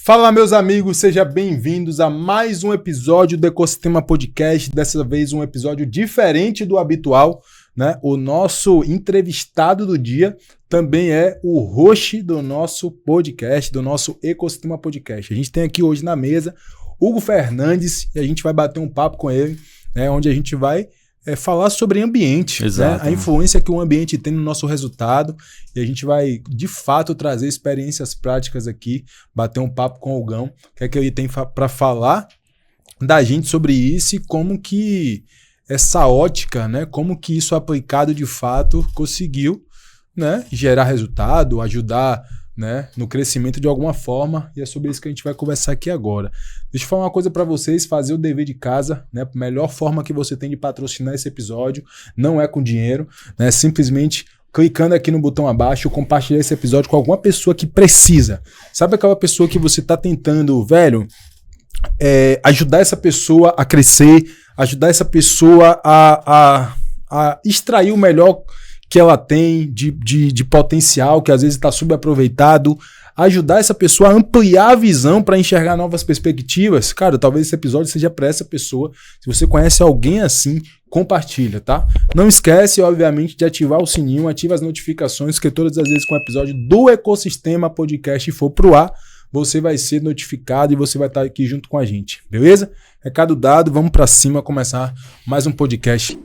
Fala, meus amigos, sejam bem-vindos a mais um episódio do Ecosistema Podcast, dessa vez um episódio diferente do habitual, né? O nosso entrevistado do dia também é o host do nosso podcast, do nosso Ecosistema Podcast. A gente tem aqui hoje na mesa Hugo Fernandes e a gente vai bater um papo com ele, né? Onde a gente vai falar sobre ambiente, né? A influência que o ambiente tem no nosso resultado, e a gente vai, de fato, trazer experiências práticas aqui, bater um papo com o Hugão, que ele tem para falar da gente sobre isso e como que essa ótica, né? Como que isso aplicado de fato conseguiu, né? Gerar resultado, ajudar, né, no crescimento de alguma forma, e é sobre isso que a gente vai conversar aqui agora. Deixa eu falar uma coisa para vocês, fazer o dever de casa, né, a melhor forma que você tem de patrocinar esse episódio não é com dinheiro, né, simplesmente clicando aqui no botão abaixo, compartilhar esse episódio com alguma pessoa que precisa. Sabe aquela pessoa que você tá tentando, ajudar essa pessoa a crescer, ajudar essa pessoa a extrair o melhor que ela tem de potencial, que às vezes está subaproveitado, ajudar essa pessoa a ampliar a visão para enxergar novas perspectivas. Cara, talvez esse episódio seja para essa pessoa. Se você conhece alguém assim, compartilha, tá? Não esquece, obviamente, de ativar o sininho, ativa as notificações, que todas as vezes que um episódio do Ecosistema Podcast for pro ar, você vai ser notificado e você vai estar aqui junto com a gente, beleza? Recado dado, vamos para cima começar mais um podcast.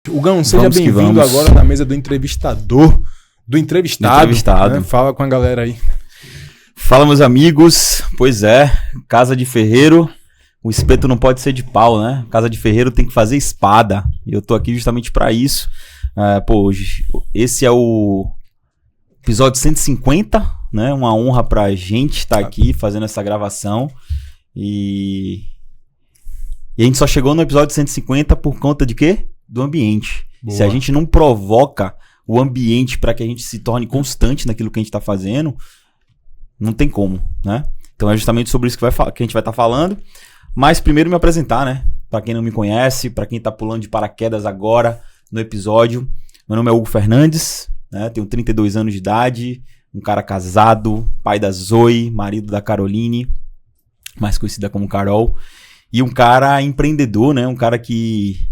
Hugão, seja bem-vindo agora na mesa do entrevistado. Né? Fala com a galera aí. Fala, meus amigos. Pois é, casa de ferreiro, o espeto não pode ser de pau, né? Casa de ferreiro tem que fazer espada. E eu tô aqui justamente para isso. Hoje, esse é o episódio 150, né? Uma honra pra gente estar aqui fazendo essa gravação. E a gente só chegou no episódio 150 por conta de quê? Do ambiente. Boa. Se a gente não provoca o ambiente para que a gente se torne constante naquilo que a gente está fazendo, não tem como, né? Então é justamente sobre isso que a gente vai estar falando. Mas primeiro me apresentar, né? Para quem não me conhece, para quem está pulando de paraquedas agora no episódio, meu nome é Hugo Fernandes, né? Tenho 32 anos de idade, um cara casado, pai da Zoe, marido da Caroline, mais conhecida como Carol, e um cara empreendedor, né? Um cara que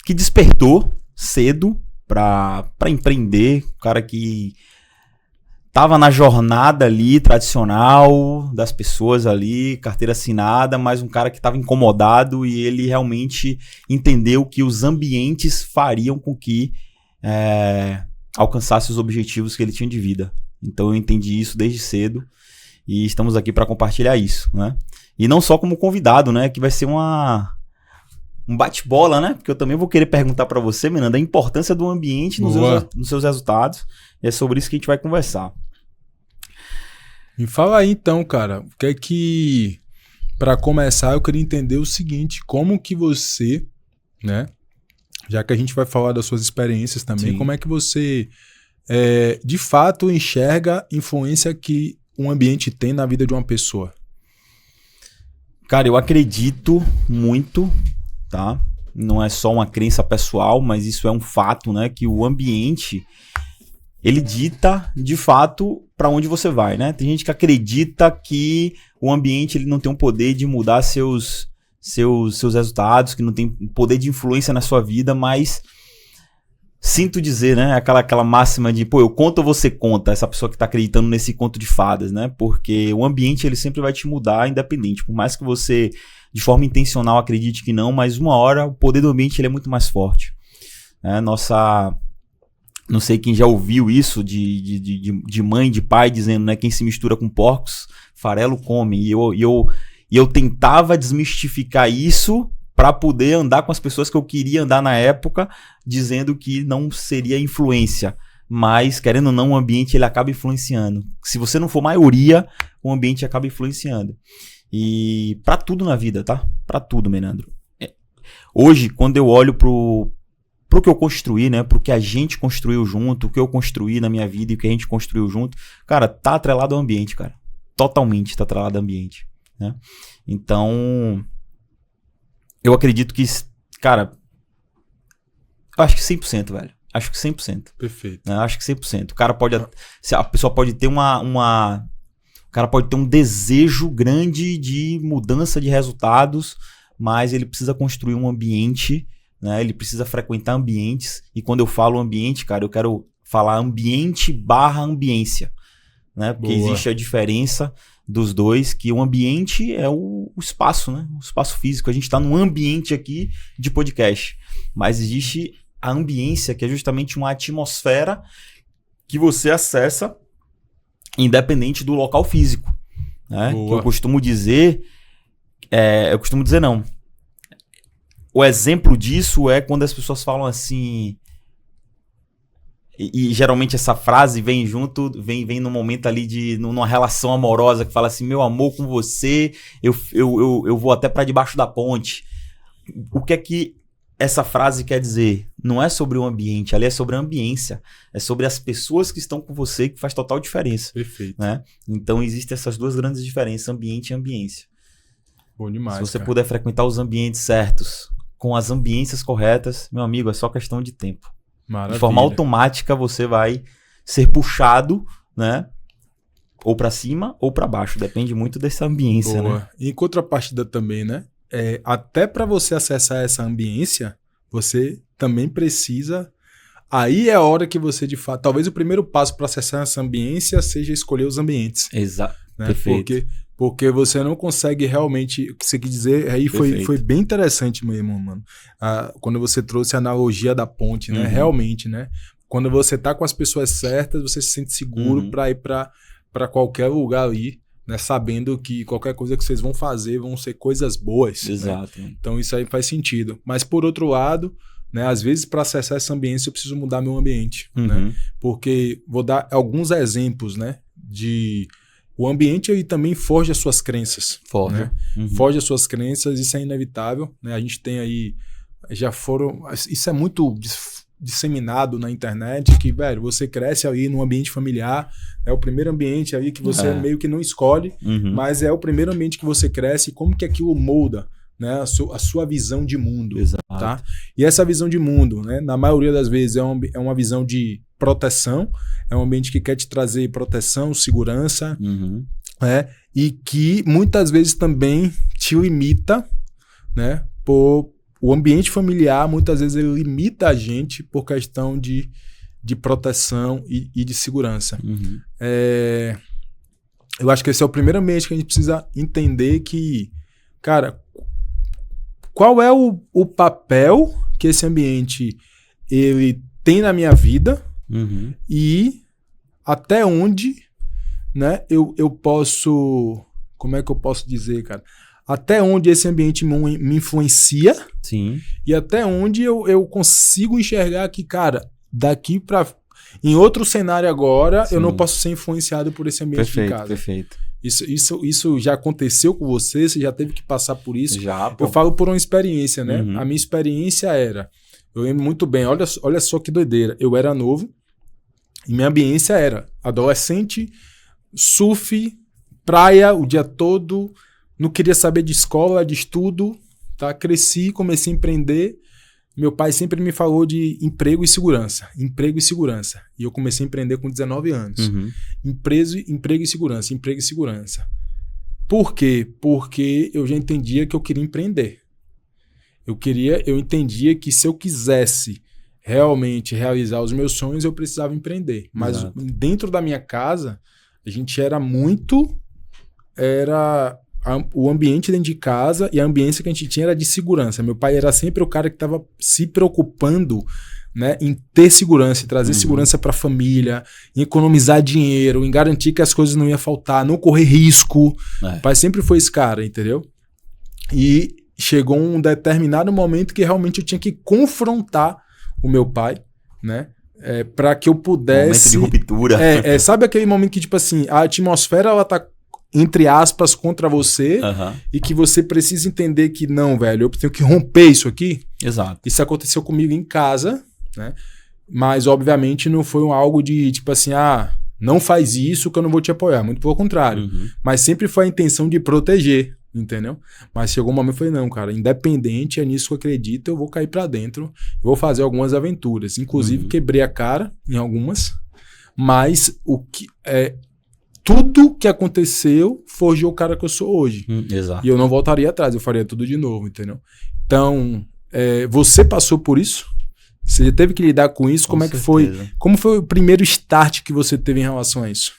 despertou cedo para empreender, um cara que tava na jornada ali tradicional das pessoas ali, carteira assinada, mas um cara que estava incomodado e ele realmente entendeu que os ambientes fariam com que alcançasse os objetivos que ele tinha de vida. Então eu entendi isso desde cedo e estamos aqui para compartilhar isso, né? E não só como convidado, né? Que vai ser um bate-bola, né? Porque eu também vou querer perguntar para você, Miranda, a importância do ambiente nos seus resultados. E é sobre isso que a gente vai conversar. Me fala aí então, cara, o que é que, para começar, eu queria entender o seguinte, como que você, né? Já que a gente vai falar das suas experiências também, Sim. Como é que você, de fato, enxerga a influência que um ambiente tem na vida de uma pessoa? Cara, eu acredito muito, tá? Não é só uma crença pessoal, mas isso é um fato, né? Que o ambiente, ele dita, de fato, para onde você vai, né? Tem gente que acredita que o ambiente ele não tem o poder de mudar seus resultados, que não tem poder de influência na sua vida, mas sinto dizer, né? Aquela máxima de, eu conto ou você conta, essa pessoa que tá acreditando nesse conto de fadas, né? Porque o ambiente, ele sempre vai te mudar, independente. Por mais que você, de forma intencional, acredite que não, mas uma hora o poder do ambiente ele é muito mais forte. Não sei quem já ouviu isso de mãe, de pai, dizendo, né? Quem se mistura com porcos, farelo come. E eu tentava desmistificar isso para poder andar com as pessoas que eu queria andar na época, dizendo que não seria influência. Mas, querendo ou não, o ambiente ele acaba influenciando. Se você não for maioria, o ambiente acaba influenciando. E para tudo na vida, tá? Para tudo, Menandro. Hoje, quando eu olho pro que eu construí, né? Pro que a gente construiu junto, o que eu construí na minha vida e o que a gente construiu junto, cara, tá atrelado ao ambiente, cara. Totalmente tá atrelado ao ambiente, né? Então, eu acredito que, cara, eu acho que 100%, velho. Acho que 100%. Perfeito. Né? Acho que 100%. O cara pode... A pessoa pode ter o cara pode ter um desejo grande de mudança de resultados, mas ele precisa construir um ambiente, né? Ele precisa frequentar ambientes. E quando eu falo ambiente, cara, eu quero falar ambiente / ambiência. Né? Porque existe a diferença dos dois, que o ambiente é o espaço, né? O espaço físico. A gente está num ambiente aqui de podcast. Mas existe a ambiência, que é justamente uma atmosfera que você acessa independente do local físico. Né? Que eu costumo dizer... não. O exemplo disso é quando as pessoas falam assim... E geralmente essa frase vem junto, vem num momento ali numa relação amorosa, que fala assim, meu amor, com você, eu vou até para debaixo da ponte. O que é que essa frase quer dizer? Não é sobre o ambiente, ali é sobre a ambiência. É sobre as pessoas que estão com você, que faz total diferença. Perfeito. Né? Então existem essas duas grandes diferenças, ambiente e ambiência. Bom demais, se você puder frequentar os ambientes certos, com as ambiências corretas, meu amigo, é só questão de tempo. Maravilha. De forma automática você vai ser puxado, né? Ou para cima ou para baixo. Depende muito dessa ambiência, né? E em contrapartida também, né? Até para você acessar essa ambiência, você também precisa... Aí é a hora que você, de fato... Talvez o primeiro passo para acessar essa ambiência seja escolher os ambientes. Exato. Né? Perfeito. Porque você não consegue realmente... O que você quer dizer aí foi bem interessante mesmo, mano. Quando você trouxe a analogia da ponte, né? Realmente, né? Quando você tá com as pessoas certas, você se sente seguro para ir para qualquer lugar ali, né? Sabendo que qualquer coisa que vocês vão fazer vão ser coisas boas. Exato. Né? Então isso aí faz sentido. Mas por outro lado, né? Às vezes para acessar essa ambiência eu preciso mudar meu ambiente. Né? Porque vou dar alguns exemplos, né? O ambiente aí também forja as suas crenças. Forja. Né? Forja as suas crenças, isso é inevitável. Né? A gente tem aí, isso é muito disseminado na internet, que, velho, você cresce aí num ambiente familiar, é o primeiro ambiente aí que você meio que não escolhe, mas é o primeiro ambiente que você cresce, e como que aquilo molda, né, a sua visão de mundo. Exato. Tá? E essa visão de mundo, né, na maioria das vezes é uma visão de proteção, é um ambiente que quer te trazer proteção, segurança, e que muitas vezes também te limita, né, o ambiente familiar, muitas vezes ele limita a gente por questão de proteção e de segurança. Eu acho que esse é o primeiro ambiente que a gente precisa entender que, cara, qual é o papel que esse ambiente ele tem na minha vida e até onde, né, eu posso... Como é que eu posso dizer, cara? Até onde esse ambiente me influencia. Sim. E até onde eu consigo enxergar que, cara, daqui para... Em outro cenário agora, eu não posso ser influenciado por esse ambiente de casa. Perfeito. Isso já aconteceu com você? Você já teve que passar por isso? Já, pô. Eu falo por uma experiência, né? A minha experiência era... Eu lembro muito bem, olha só que doideira. Eu era novo e minha ambiência era adolescente, surf, praia o dia todo, não queria saber de escola, de estudo, tá? Cresci, comecei a empreender. Meu pai sempre me falou de emprego e segurança. Emprego e segurança. E eu comecei a empreender com 19 anos. Emprego e segurança, emprego e segurança. Por quê? Porque eu já entendia que eu queria empreender. Eu entendia que se eu quisesse realmente realizar os meus sonhos, eu precisava empreender. Mas dentro da minha casa, a gente era o ambiente dentro de casa e a ambiência que a gente tinha era de segurança. Meu pai era sempre o cara que estava se preocupando, né, em ter segurança, em trazer segurança para a família, em economizar dinheiro, em garantir que as coisas não iam faltar, não correr risco. O pai sempre foi esse cara, entendeu? E chegou um determinado momento que realmente eu tinha que confrontar o meu pai, né? Para que eu pudesse... Momento de ruptura. Sabe aquele momento que, tipo assim, a atmosfera, ela tá, entre aspas, contra você, e que você precisa entender que, não, velho, eu tenho que romper isso aqui? Exato. Isso aconteceu comigo em casa, né? Mas, obviamente, não foi algo de, tipo assim, não faz isso que eu não vou te apoiar. Muito pelo contrário. Mas sempre foi a intenção de proteger, entendeu? Mas chegou um momento que eu falei, não, cara, independente, é nisso que eu acredito, eu vou cair pra dentro, vou fazer algumas aventuras. Inclusive, quebrei a cara em algumas, mas tudo que aconteceu forjou o cara que eu sou hoje. Exato. E eu não voltaria atrás, eu faria tudo de novo, entendeu? Então, você passou por isso? Você já teve que lidar com isso? Como é que foi? Como foi o primeiro start que você teve em relação a isso?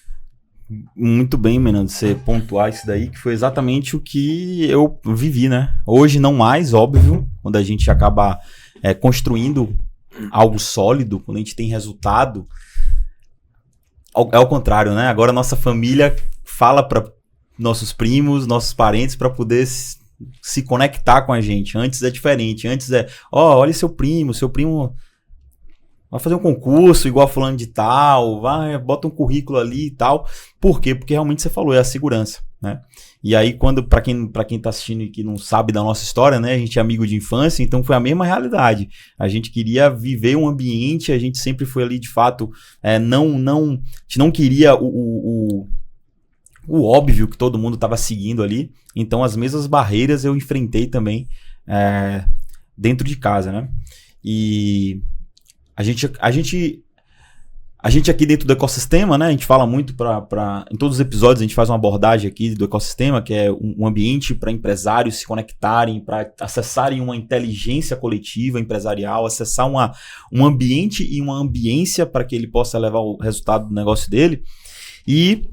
Muito bem, Menando, você pontuar isso daí, que foi exatamente o que eu vivi, né? Hoje não mais, óbvio, quando a gente acaba construindo algo sólido, quando a gente tem resultado, é ao contrário, né? Agora nossa família fala para nossos primos, nossos parentes, para poder se conectar com a gente. Antes é diferente, antes olha seu primo vai fazer um concurso igual fulano de tal, bota um currículo ali e tal. Por quê? Porque realmente você falou, é a segurança, né? E aí, pra quem tá assistindo e que não sabe da nossa história, né? A gente é amigo de infância, então foi a mesma realidade. A gente queria viver um ambiente, a gente sempre foi ali, de fato, a gente não queria o óbvio que todo mundo tava seguindo ali. Então, as mesmas barreiras eu enfrentei também dentro de casa, né? E a gente aqui dentro do ecossistema, né? A gente fala muito em todos os episódios a gente faz uma abordagem aqui do ecossistema, que é um ambiente para empresários se conectarem, para acessarem uma inteligência coletiva empresarial, acessar um ambiente e uma ambiência para que ele possa levar o resultado do negócio dele. E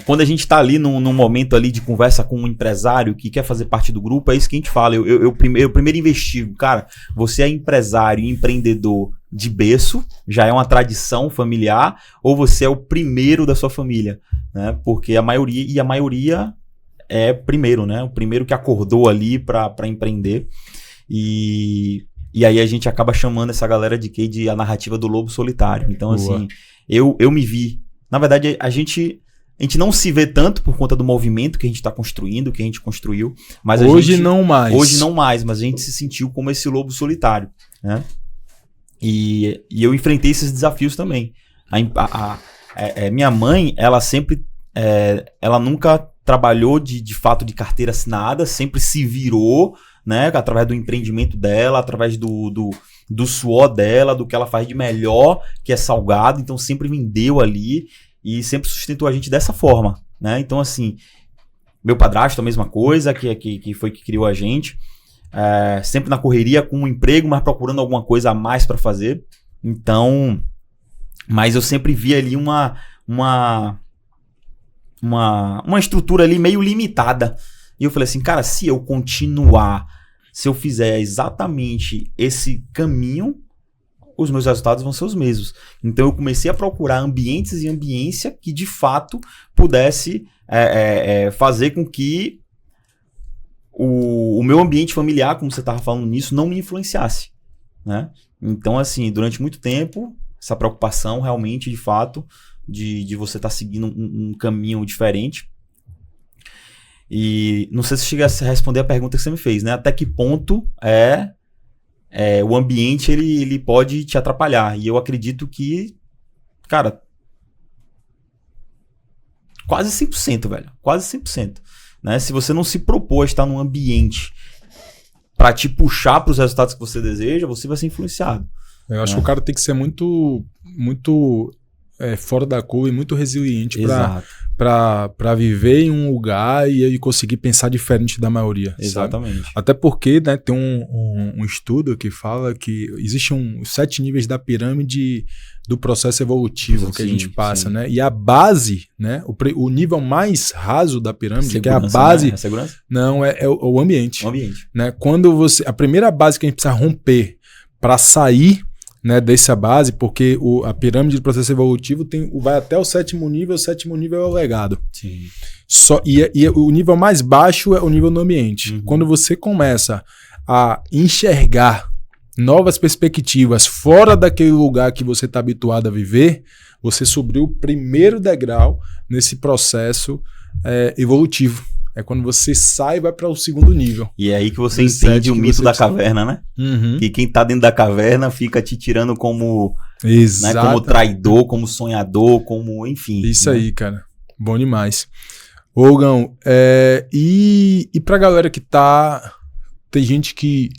quando a gente está ali num momento ali de conversa com um empresário que quer fazer parte do grupo, é isso que a gente fala. Eu primeiro investigo, cara, você é empresário e empreendedor de berço, já é uma tradição familiar, ou você é o primeiro da sua família, né? Porque a maioria é primeiro, né? O primeiro que acordou ali para empreender. E aí a gente acaba chamando essa galera de a narrativa do lobo solitário. Então, assim, eu me vi. Na verdade, a gente não se vê tanto por conta do movimento que a gente está construindo, que a gente construiu. Mas Hoje não mais, mas a gente se sentiu como esse lobo solitário, né? E eu enfrentei esses desafios também. Minha mãe, ela sempre... ela nunca trabalhou de fato de carteira assinada, sempre se virou, né? Através do empreendimento dela, através do suor dela, do que ela faz de melhor, que é salgado. Então sempre vendeu ali e sempre sustentou a gente dessa forma, né? Então, assim, meu padrasto, a mesma coisa, que foi que criou a gente. Sempre na correria com um emprego, mas procurando alguma coisa a mais para fazer. Então, mas eu sempre vi ali uma estrutura ali meio limitada. E eu falei assim, cara, se eu fizer exatamente esse caminho, os meus resultados vão ser os mesmos. Então eu comecei a procurar ambientes e ambiência que de fato pudesse fazer com que o meu ambiente familiar, como você estava falando nisso, não me influenciasse, né? Então, assim, durante muito tempo, essa preocupação realmente, de fato, de você estar seguindo um caminho diferente. E não sei se chega a responder a pergunta que você me fez, né? Até que ponto o ambiente ele pode te atrapalhar? E eu acredito que, cara, quase 100%, velho. Quase 100%. Né? Se você não se propor a estar num ambiente para te puxar para os resultados que você deseja, você vai ser influenciado. Eu acho que o cara tem que ser muito fora da curva e muito resiliente para viver em um lugar e conseguir pensar diferente da maioria. Exatamente. Sabe? Até porque, né, tem um estudo que fala que existem 7 níveis da pirâmide do processo evolutivo que a gente passa, né? E a base, né, o nível mais raso da pirâmide, que é a base... Né? A segurança? Não, é o ambiente. O ambiente. Né? Quando a primeira base que a gente precisa romper para sair, né, dessa base, porque a pirâmide do processo evolutivo vai até o 7º nível, o 7º nível é o legado. Sim. E o nível mais baixo é o nível do ambiente. Uhum. Quando você começa a enxergar novas perspectivas fora daquele lugar que você está habituado a viver, você subiu o primeiro degrau nesse processo evolutivo. É quando você sai e vai para o 2º nível. E é aí que você entende o mito da caverna, né? Uhum. Que quem tá dentro da caverna fica te tirando como, né, como traidor, como sonhador, como enfim. Isso né? aí, cara. Bom demais. Ô, Gão, e pra galera que tá... Tem gente que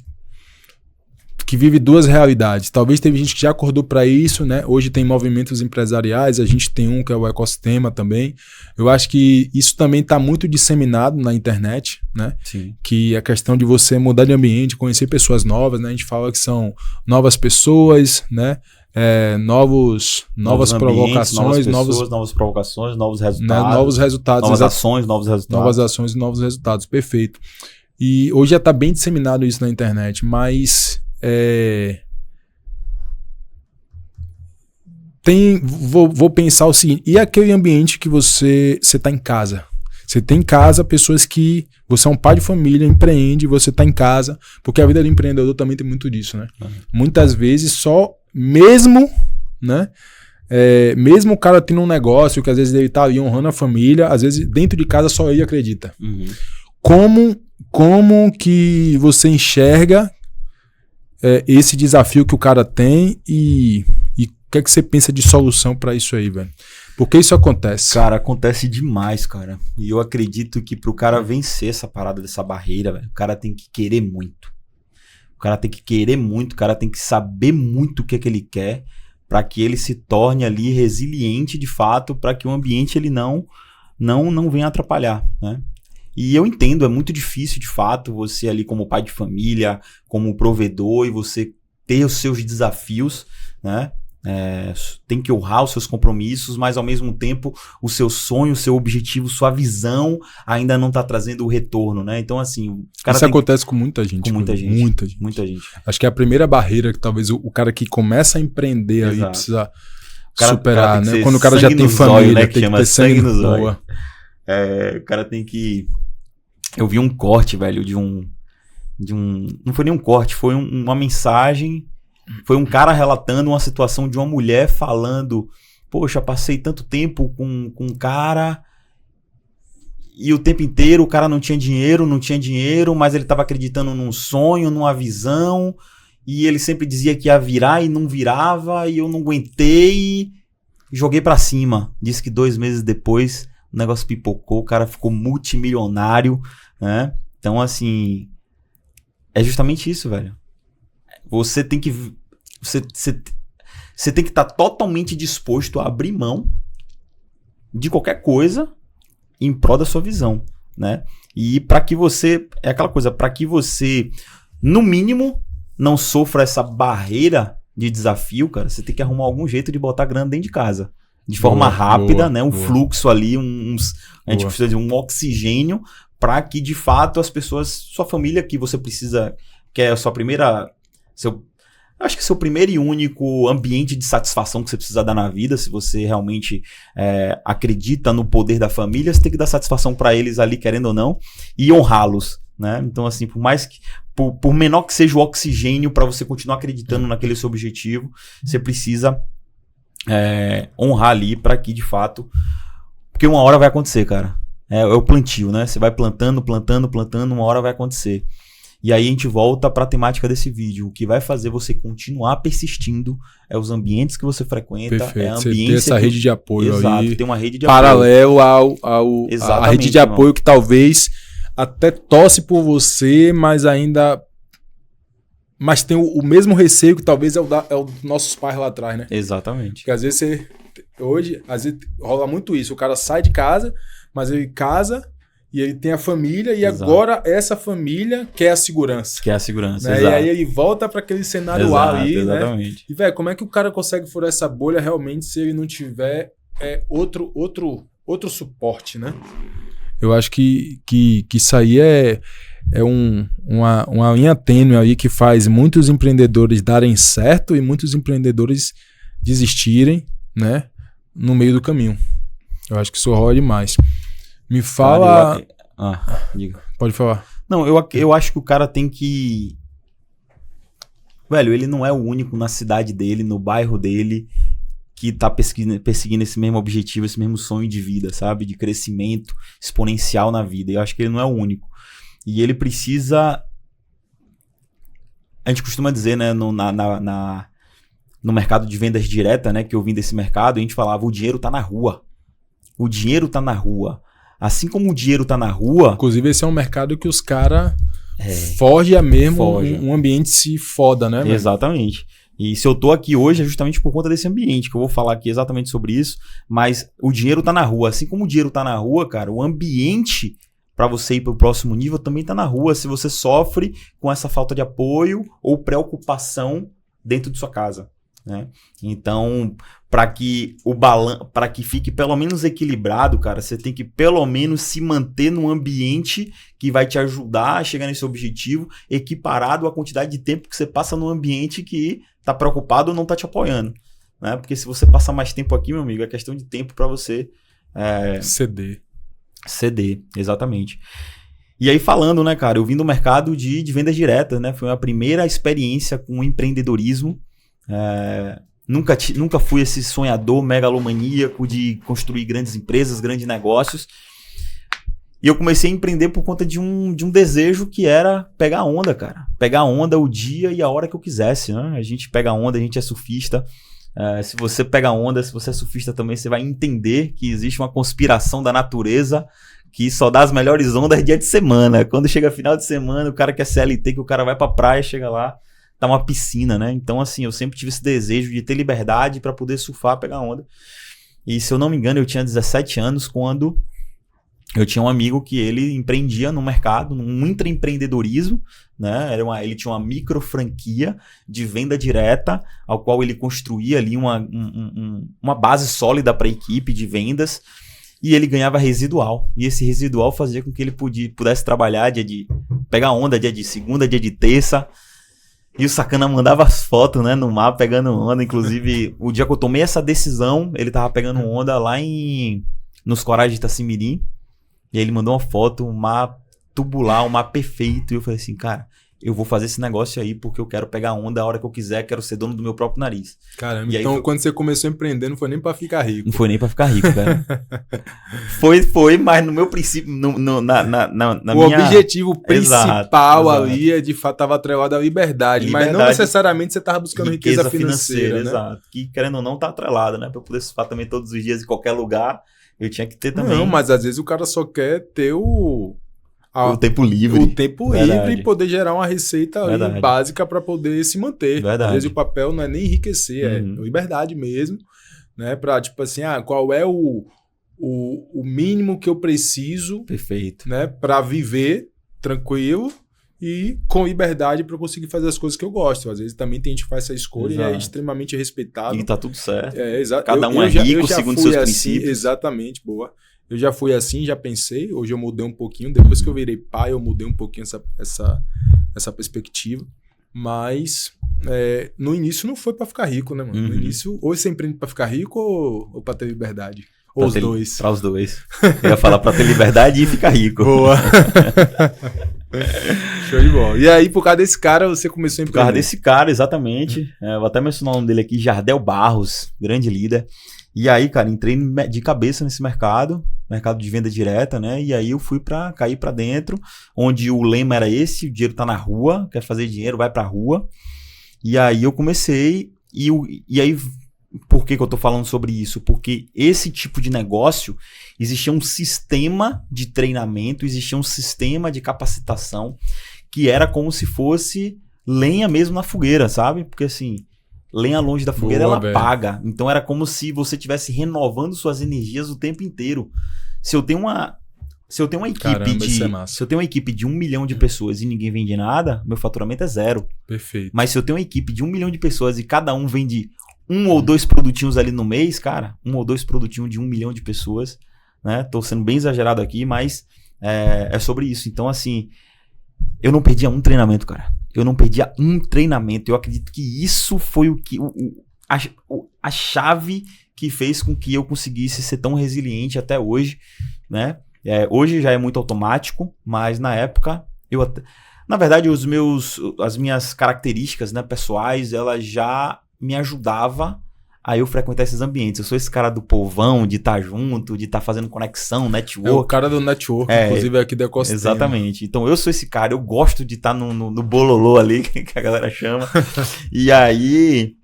vive duas realidades. Talvez teve gente que já acordou para isso, né? Hoje tem movimentos empresariais, a gente tem um que é o ecossistema também. Eu acho que isso também está muito disseminado na internet, né? Sim. Que a questão de você mudar de ambiente, conhecer pessoas novas, né? A gente fala que são novas pessoas, né? Novas provocações, novas provocações, novos resultados. Né? Novos resultados. Novas ações, novos resultados. Novas ações e novos resultados, perfeito. E hoje já está bem disseminado isso na internet, mas vou pensar o seguinte, e aquele ambiente que você está em casa? Você tem em casa pessoas que... Você é um pai de família, empreende, você está em casa, porque a vida do empreendedor também tem muito disso, né? Muitas vezes só, mesmo, né? Mesmo o cara tendo um negócio que às vezes ele está ali honrando a família, às vezes dentro de casa só ele acredita. Como que você enxerga esse desafio que o cara tem e o que é que você pensa de solução para isso aí, velho? Por que isso acontece? Cara, acontece demais, cara. E eu acredito que pro cara vencer essa parada dessa barreira, velho, o cara tem que querer muito. O cara tem que querer muito, o cara tem que saber muito o que é que ele quer para que ele se torne ali resiliente de fato, para que o ambiente ele não venha atrapalhar, né? E eu entendo, é muito difícil de fato você ali como pai de família, como provedor, e você ter os seus desafios, né? Tem que honrar os seus compromissos, mas ao mesmo tempo o seu sonho, o seu objetivo, sua visão ainda não está trazendo o retorno, né? Então assim... Isso acontece com muita gente. Com muita gente. Muita gente. Acho que é a primeira barreira que talvez o cara que começa a empreender aí precisa superar, né? Quando o cara já tem família, zóio, né? tem que ter sangue no zóio. O cara tem que... Eu vi um corte, velho, de um... Não foi nem um corte, foi uma mensagem. Foi um cara relatando uma situação de uma mulher falando: poxa, passei tanto tempo com um cara e o tempo inteiro o cara não tinha dinheiro, mas ele estava acreditando num sonho, numa visão, e ele sempre dizia que ia virar e não virava, e eu não aguentei e joguei pra cima. Disse que 2 meses depois o negócio pipocou, o cara ficou multimilionário, né? Então, assim, é justamente isso, velho. Você tem que estar totalmente disposto a abrir mão de qualquer coisa em prol da sua visão, né? E para que você, é aquela coisa, para que você, no mínimo, não sofra essa barreira de desafio, cara, você tem que arrumar algum jeito de botar grana dentro de casa. De forma rápida, né? Fluxo ali, a gente precisa de um oxigênio para que, de fato, as pessoas, sua família que você precisa, que é a sua primeira... Acho que seu primeiro e único ambiente de satisfação que você precisa dar na vida, se você realmente acredita no poder da família, você tem que dar satisfação para eles ali, querendo ou não, e honrá-los, né? Então, assim, por menor que seja o oxigênio para você continuar acreditando naquele seu objetivo, você precisa honrar ali para que, de fato... Porque uma hora vai acontecer, cara. É o plantio, né? Você vai plantando, uma hora vai acontecer. E aí a gente volta para a temática desse vídeo. O que vai fazer você continuar persistindo é os ambientes que você frequenta. Perfeito. É a ambiência. Você ter essa rede de apoio. Exato, aí. Tem uma rede de paralelo apoio. à rede de apoio que talvez até torce por você, mas ainda... Mas tem o mesmo receio que talvez é o dos nossos pais lá atrás, né? Exatamente. Porque às vezes às vezes rola muito isso. O cara sai de casa, mas ele casa... E ele tem a família e exato. Agora essa família quer a segurança. Quer a segurança, né? exato. E aí ele volta para aquele cenário exato, ali, exatamente. Né? E, velho, como é que o cara consegue furar essa bolha realmente se ele não tiver outro suporte, né? Eu acho que isso aí é uma linha tênue aí que faz muitos empreendedores darem certo e muitos empreendedores desistirem, né? No meio do caminho. Eu acho que isso rola demais. Me fala... diga. Pode falar. Não, eu acho que o cara tem que... Velho, ele não é o único na cidade dele, no bairro dele, que tá perseguindo esse mesmo objetivo, esse mesmo sonho de vida, sabe? De crescimento exponencial na vida. Eu acho que ele não é o único. E ele precisa... A gente costuma dizer, né, no mercado de vendas direta, né, que eu vim desse mercado, a gente falava, o dinheiro tá na rua. O dinheiro tá na rua. assim como o dinheiro tá na rua... Inclusive, esse é um mercado que os caras fogem mesmo Foge. um ambiente se foda, né? Velho? Exatamente. E se eu tô aqui hoje é justamente por conta desse ambiente, que eu vou falar aqui exatamente sobre isso, mas o dinheiro tá na rua. Assim como o dinheiro tá na rua, cara, o ambiente para você ir pro próximo nível também tá na rua, se você sofre com essa falta de apoio ou preocupação dentro de sua casa, né? Então, para que fique pelo menos equilibrado, cara, você tem que pelo menos se manter num ambiente que vai te ajudar a chegar nesse objetivo, equiparado à quantidade de tempo que você passa num ambiente que tá preocupado ou não tá te apoiando, né? Porque se você passar mais tempo aqui, meu amigo, é questão de tempo para você ceder, exatamente. E aí falando, né, cara, eu vim do mercado de vendas diretas, né? Foi a primeira experiência com empreendedorismo. Nunca fui esse sonhador megalomaníaco de construir grandes empresas, grandes negócios. E eu comecei a empreender por conta de um desejo que era pegar onda, cara. Pegar onda o dia e a hora que eu quisesse, né? A gente pega onda, a gente é surfista. Se você pega onda, se você é surfista também, você vai entender que existe uma conspiração da natureza que só dá as melhores ondas dia de semana. Quando chega final de semana, o cara quer CLT, que o cara vai pra praia, chega lá, tá uma piscina, né? Então, assim, eu sempre tive esse desejo de ter liberdade pra poder surfar, pegar onda. E se eu não me engano, eu tinha 17 anos quando eu tinha um amigo que ele empreendia no mercado, num intraempreendedorismo, né? Ele tinha uma micro franquia de venda direta, ao qual ele construía ali uma base sólida para a equipe de vendas, e ele ganhava residual. E esse residual fazia com que ele pudesse trabalhar dia de pegar onda, dia de segunda, dia de terça. E o sacana mandava as fotos, né, no mar, pegando onda. Inclusive, o dia que eu tomei essa decisão, ele tava pegando onda lá nos corais de Itacimirim. E aí ele mandou uma foto, um mar tubular, um mar perfeito. E eu falei assim, cara, eu vou fazer esse negócio aí porque eu quero pegar onda a hora que eu quiser, quero ser dono do meu próprio nariz. Caramba, então quando você começou a empreender, não foi nem pra ficar rico. Não foi nem pra ficar rico, cara. foi, mas no meu princípio, na o minha... objetivo principal ali é, de fato, tava atrelado à liberdade, mas não necessariamente você tava buscando riqueza financeira, né? Exato. Que, querendo ou não, tá atrelado, né? Pra eu poder surfar também todos os dias, em qualquer lugar, eu tinha que ter também. Não, mas às vezes o cara só quer ter o tempo livre. O tempo livre e poder gerar uma receita ali básica para poder se manter. Verdade. Às vezes o papel não é nem enriquecer, é liberdade mesmo, né? Para tipo assim, qual é o mínimo que eu preciso, perfeito, né? Para viver tranquilo e com liberdade para conseguir fazer as coisas que eu gosto. Às vezes também tem gente que faz essa escolha e é extremamente respeitado. E tá tudo certo. Exato. Cada um é rico segundo seus princípios. Exatamente, boa. Eu já fui assim, já pensei. Hoje eu mudei um pouquinho. Depois que eu virei pai, eu mudei um pouquinho essa perspectiva. Mas no início não foi pra ficar rico, né, mano? No início, ou você empreende pra ficar rico ou pra ter liberdade. Ou os dois. Pra os dois. Eu ia falar pra ter liberdade e ficar rico. Boa. Show de bola. E aí, por causa desse cara, você começou a empreender? Por causa desse cara, exatamente. Vou até mencionar o nome dele aqui, Jardel Barros, grande líder. E aí, cara, entrei de cabeça nesse mercado de venda direta, né? E aí eu fui cair pra dentro, onde o lema era esse, o dinheiro tá na rua, quer fazer dinheiro, vai pra rua. E aí eu comecei, e aí, por que eu tô falando sobre isso? Porque esse tipo de negócio, existia um sistema de treinamento, existia um sistema de capacitação, que era como se fosse lenha mesmo na fogueira, sabe? Porque assim... lenha longe da fogueira, ela apaga. Então era como se você estivesse renovando suas energias o tempo inteiro. Se eu tenho uma equipe Caramba, se eu tenho uma equipe de 1 milhão de pessoas e ninguém vende nada, meu faturamento é 0. Perfeito. Mas se eu tenho uma equipe de 1 milhão de pessoas e cada um vende 1 ou 2 produtinhos ali no mês, cara, 1 ou 2 produtinhos de 1 milhão de pessoas, né? Tô sendo bem exagerado aqui, mas é sobre isso. Então, assim, eu não perdia um treinamento, cara. Eu não perdia um treinamento. Eu acredito que isso foi a chave que fez com que eu conseguisse ser tão resiliente até hoje, né? Hoje já é muito automático, mas na época, na verdade, as minhas características, né, pessoais, elas já me ajudavam a eu frequentar esses ambientes. Eu sou esse cara do povão, de estar junto, de estar fazendo conexão, network. É o cara do network, inclusive aqui da Costa. Exatamente. Então eu sou esse cara, eu gosto de estar no bololô ali, que a galera chama. E aí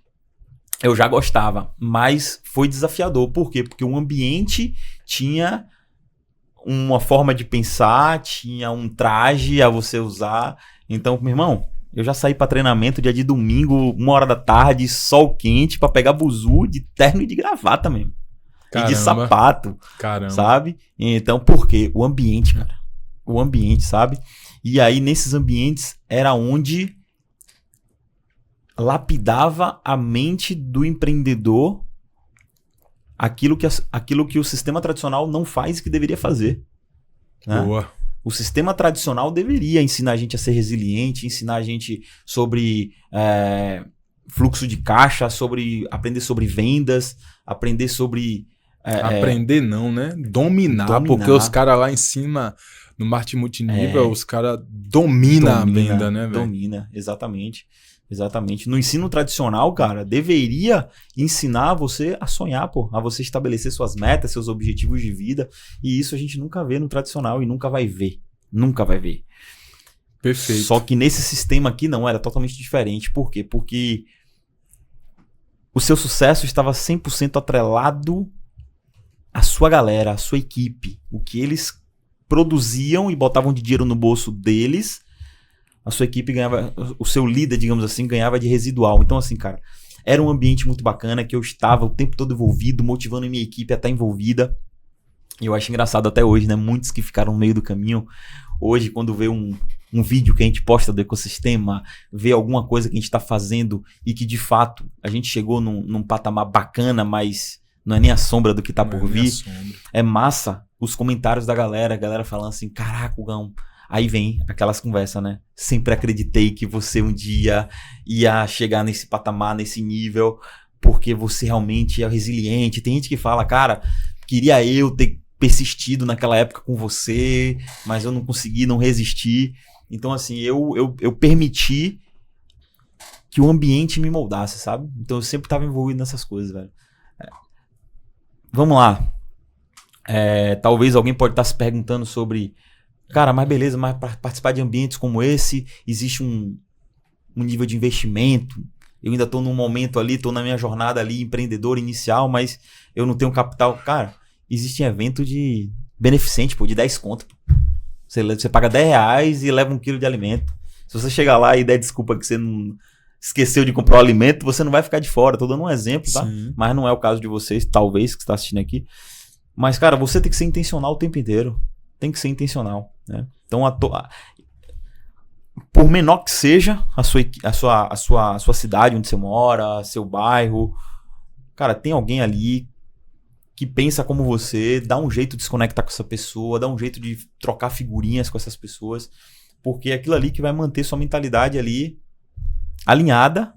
eu já gostava, mas foi desafiador. Por quê? Porque o ambiente tinha uma forma de pensar, tinha um traje a você usar. Então, meu irmão, eu já saí pra treinamento dia de domingo, 1h da tarde, sol quente, pra pegar buzu de terno e de gravata mesmo. Caramba. E de sapato, Caramba. sabe? Então, por quê? O ambiente, cara. O ambiente, sabe? E aí, nesses ambientes, era onde lapidava a mente do empreendedor aquilo que o sistema tradicional não faz e que deveria fazer. Né? Boa. O sistema tradicional deveria ensinar a gente a ser resiliente, ensinar a gente sobre fluxo de caixa, aprender sobre vendas, aprender sobre... Aprender não, né? Dominar, porque os caras lá em cima, no marketing multinível, os caras dominam a venda, né, velho? Domina, exatamente. Exatamente. No ensino tradicional, cara, deveria ensinar você a sonhar, pô, a você estabelecer suas metas, seus objetivos de vida, e isso a gente nunca vê no tradicional e nunca vai ver. Nunca vai ver. Perfeito. Só que nesse sistema aqui não, era totalmente diferente. Por quê? Porque o seu sucesso estava 100% atrelado à sua galera, à sua equipe. O que eles produziam e botavam de dinheiro no bolso deles, a sua equipe ganhava, o seu líder, digamos assim, ganhava de residual. Então, assim, cara, era um ambiente muito bacana que eu estava o tempo todo envolvido, motivando a minha equipe a estar envolvida. E eu acho engraçado até hoje, né? Muitos que ficaram no meio do caminho, hoje, quando vê um vídeo que a gente posta do ecossistema, vê alguma coisa que a gente está fazendo e que, de fato, a gente chegou num patamar bacana, mas não é nem a sombra do que tá por vir. É massa os comentários da galera, a galera falando assim, caraca, Gão. Aí vem aquelas conversas, né? Sempre acreditei que você um dia ia chegar nesse patamar, nesse nível, porque você realmente é resiliente. Tem gente que fala, cara, queria eu ter persistido naquela época com você, mas eu não consegui, não resisti. Então, assim, eu permiti que o ambiente me moldasse, sabe? Então, eu sempre estava envolvido nessas coisas, velho. Vamos lá. Talvez alguém pode estar se perguntando sobre... Cara, mas beleza, mas para participar de ambientes como esse, existe um nível de investimento. Eu ainda estou num momento ali, estou na minha jornada ali, empreendedor inicial, mas eu não tenho capital. Cara, existe evento de beneficente, pô, de 10 conto. Você paga R$10 e leva 1 quilo de alimento. Se você chegar lá e der desculpa que você não esqueceu de comprar o alimento, você não vai ficar de fora. Estou dando um exemplo, tá? Sim. Mas não é o caso de vocês, talvez, que está assistindo aqui. Mas, cara, você tem que ser intencional o tempo inteiro. Tem que ser intencional, né? Então, por menor que seja a sua cidade onde você mora, seu bairro, cara, tem alguém ali que pensa como você, dá um jeito de se conectar com essa pessoa, dá um jeito de trocar figurinhas com essas pessoas, porque é aquilo ali que vai manter sua mentalidade ali alinhada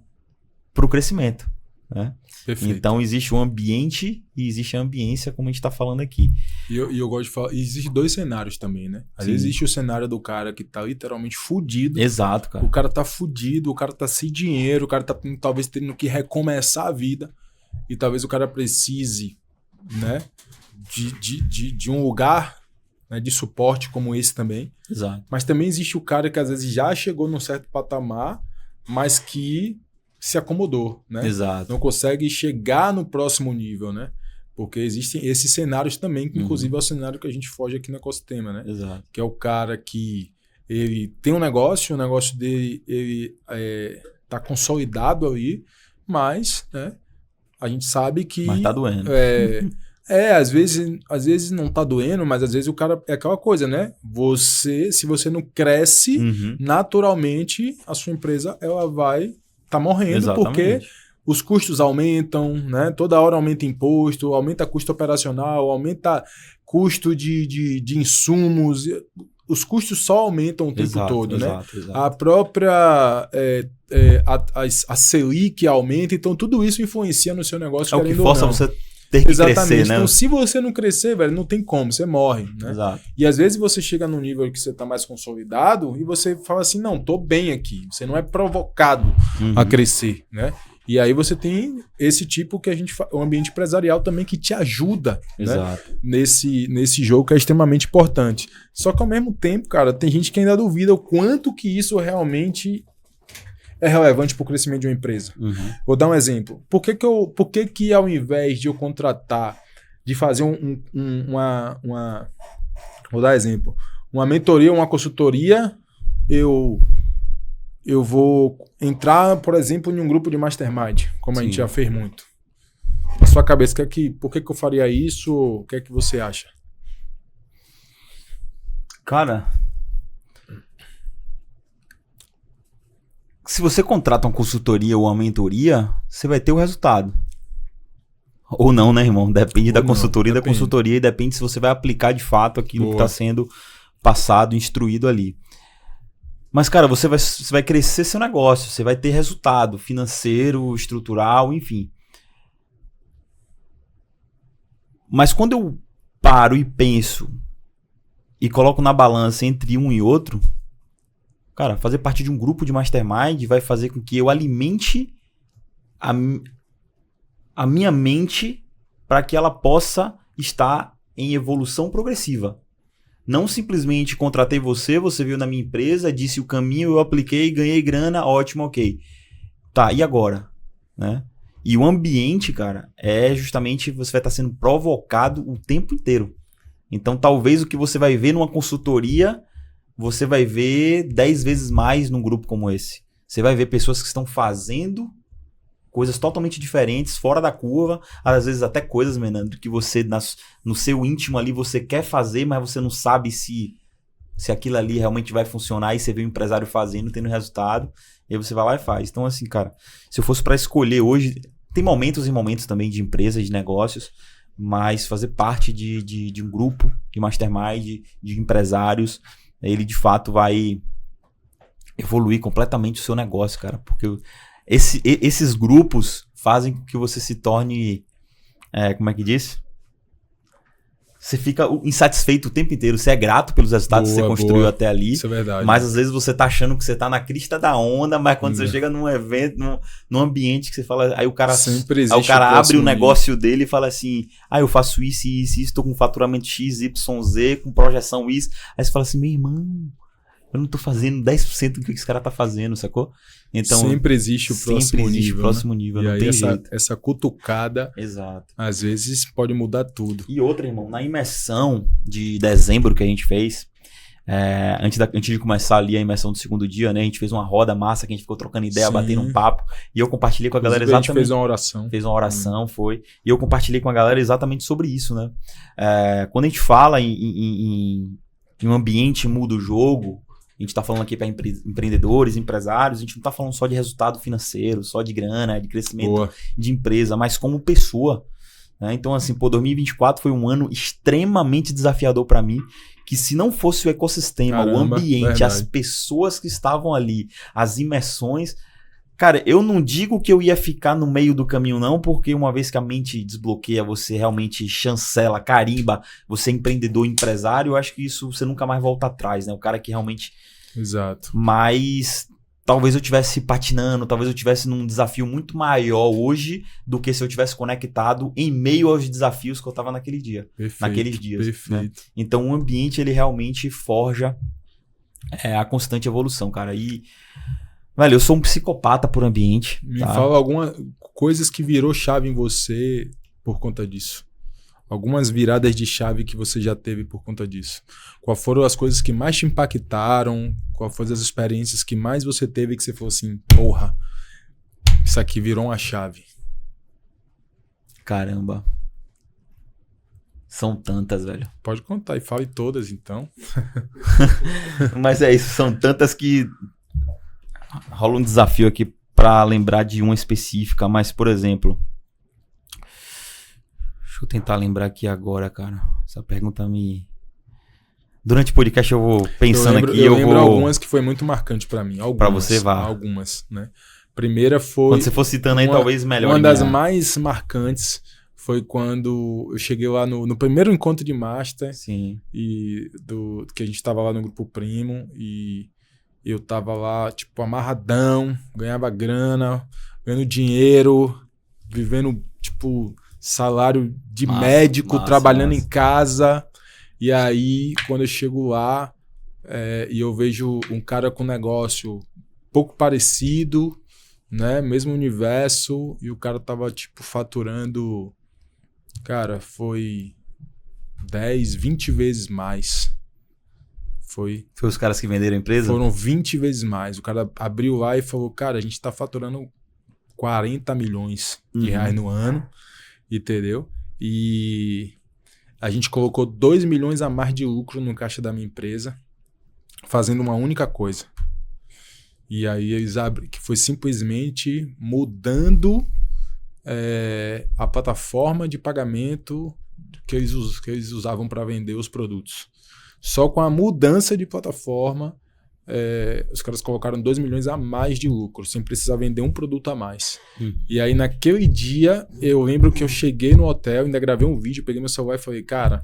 para o crescimento, né? Perfeito. Então existe o ambiente e existe a ambiência, como a gente está falando aqui. E eu gosto de falar, existem 2 cenários também, né? Às vezes existe o cenário do cara que tá literalmente fudido. Exato, cara. O cara tá fudido, o cara tá sem dinheiro, o cara tá talvez tendo que recomeçar a vida. E talvez o cara precise, né, de um lugar, né, de suporte como esse também. Exato. Mas também existe o cara que às vezes já chegou num certo patamar, mas que se acomodou, né? Exato. Não consegue chegar no próximo nível, né? Porque existem esses cenários também, que inclusive é o cenário que a gente foge aqui no ecossistema, né? Exato. Que é o cara que ele tem um negócio, o negócio dele ele tá consolidado ali, mas, né, a gente sabe que... Mas tá doendo. Às vezes não tá doendo, mas às vezes o cara... É aquela coisa, né? Se você não cresce, naturalmente a sua empresa ela vai tá morrendo. Exatamente. Porque os custos aumentam, né? Toda hora aumenta imposto, aumenta custo operacional, aumenta custo de insumos. Os custos só aumentam o tempo todo, né? Exato. A própria a Selic aumenta, então tudo isso influencia no seu negócio. É o que força você ter que crescer, né? Então, se você não crescer, velho, não tem como, você morre, né? Exato. E às vezes você chega num nível que você tá mais consolidado e você fala assim, não, tô bem aqui. Você não é provocado a crescer, né? E aí você tem esse tipo que o ambiente empresarial também que te ajuda, né? Nesse jogo que é extremamente importante. Só que ao mesmo tempo, cara, tem gente que ainda duvida o quanto que isso realmente é relevante para o crescimento de uma empresa. Vou dar um exemplo. Por que ao invés de eu contratar, de fazer Vou dar exemplo. Uma mentoria, uma consultoria, eu vou entrar, por exemplo, em um grupo de mastermind, como a gente já fez muito. Na sua cabeça, por que eu faria isso? O que é que você acha? Cara, se você contrata uma consultoria ou uma mentoria, você vai ter o resultado. Ou não, né, irmão? Depende da consultoria e da consultoria, e depende se você vai aplicar de fato aquilo que está sendo passado, instruído ali. Mas, cara, você vai crescer seu negócio, você vai ter resultado financeiro, estrutural, enfim. Mas quando eu paro e penso e coloco na balança entre um e outro, cara, fazer parte de um grupo de mastermind vai fazer com que eu alimente a minha mente para que ela possa estar em evolução progressiva. Não simplesmente contratei você veio na minha empresa, disse o caminho, eu apliquei, ganhei grana, ótimo, ok. Tá, e agora? Né? E o ambiente, cara, é justamente você vai estar sendo provocado o tempo inteiro. Então, talvez o que você vai ver numa consultoria, você vai ver 10 vezes mais num grupo como esse. Você vai ver pessoas que estão fazendo coisas totalmente diferentes, fora da curva, às vezes até coisas, Menandro, que você, no seu íntimo ali, você quer fazer, mas você não sabe se aquilo ali realmente vai funcionar, e você vê o empresário fazendo, tendo resultado, e aí você vai lá e faz. Então, assim, cara, se eu fosse para escolher hoje, tem momentos e momentos também de empresas, de negócios, mas fazer parte de um grupo, de mastermind, de empresários, ele de fato vai evoluir completamente o seu negócio, cara, porque esses grupos fazem com que você se torne, como é que diz? Você fica insatisfeito o tempo inteiro. Você é grato pelos resultados que você construiu até ali. Isso é verdade. Mas às vezes você tá achando que você tá na crista da onda, mas quando você chega num evento, num ambiente que você fala... Aí o cara abre o negócio dele e fala assim, eu faço isso, tô com faturamento X, Y, Z, com projeção isso. Aí você fala assim, meu irmão, eu não tô fazendo 10% do que esse cara tá fazendo, sacou? Então, sempre existe o próximo nível. E não aí tem essa cutucada, exato, às vezes pode mudar tudo. E outra, irmão, na imersão de dezembro que a gente fez, antes de começar ali a imersão do segundo dia, né, a gente fez uma roda massa que a gente ficou trocando ideia, batendo um papo, e eu compartilhei com a galera exatamente... A gente fez uma oração. Foi. E eu compartilhei com a galera exatamente sobre isso, né? Quando a gente fala em um ambiente muda o jogo, a gente está falando aqui para empreendedores, empresários, a gente não está falando só de resultado financeiro, só de grana, de crescimento de empresa, mas como pessoa. Né? Então, assim, 2024 foi um ano extremamente desafiador para mim, que se não fosse o ecossistema, o ambiente, as pessoas que estavam ali, as imersões... Cara, eu não digo que eu ia ficar no meio do caminho não, porque uma vez que a mente desbloqueia, você realmente chancela, carimba, você é empreendedor, empresário, eu acho que isso você nunca mais volta atrás, né? O cara que realmente... Exato. Mas talvez eu estivesse patinando, talvez eu estivesse num desafio muito maior hoje do que se eu tivesse conectado em meio aos desafios que eu estava naquele dia. Naqueles dias. Perfeito. Né? Então o ambiente, ele realmente forja a constante evolução, cara. E... Velho, eu sou um psicopata por ambiente. Me fala algumas coisas que virou chave em você por conta disso. Algumas viradas de chave que você já teve por conta disso. Quais foram as coisas que mais te impactaram? Quais foram as experiências que mais você teve que você falou assim, porra, isso aqui virou uma chave? Caramba. São tantas, velho. Pode contar e fale todas, então. Mas é isso, são tantas que... Rola um desafio aqui pra lembrar de uma específica, mas, por exemplo... Deixa eu tentar lembrar aqui agora, cara. Essa pergunta me... Durante o podcast eu vou pensando aqui. Eu lembro algumas que foi muito marcante pra mim. Algumas, pra você, vá. Algumas, né? Primeira foi... Quando você for citando aí, talvez melhor. Uma das mais marcantes foi quando eu cheguei lá no primeiro encontro de Master. Sim. Que a gente tava lá no Grupo Primo e... Eu tava lá, tipo, amarradão, ganhava grana, ganhando dinheiro, vivendo, tipo, salário de médico, trabalhando em casa. E aí, quando eu chego lá, e eu vejo um cara com negócio pouco parecido, né? Mesmo universo, e o cara tava, tipo, faturando, cara, foi 10, 20 vezes mais. Foi os caras que venderam a empresa? Foram 20 vezes mais. O cara abriu lá e falou, cara, a gente tá faturando 40 milhões de reais no ano, entendeu? E a gente colocou 2 milhões a mais de lucro no caixa da minha empresa, fazendo uma única coisa. E aí eles abrem, que foi simplesmente mudando a plataforma de pagamento que eles usavam para vender os produtos. Só com a mudança de plataforma, os caras colocaram 2 milhões a mais de lucro, sem precisar vender um produto a mais. E aí, naquele dia, eu lembro que eu cheguei no hotel, ainda gravei um vídeo, peguei meu celular e falei, cara,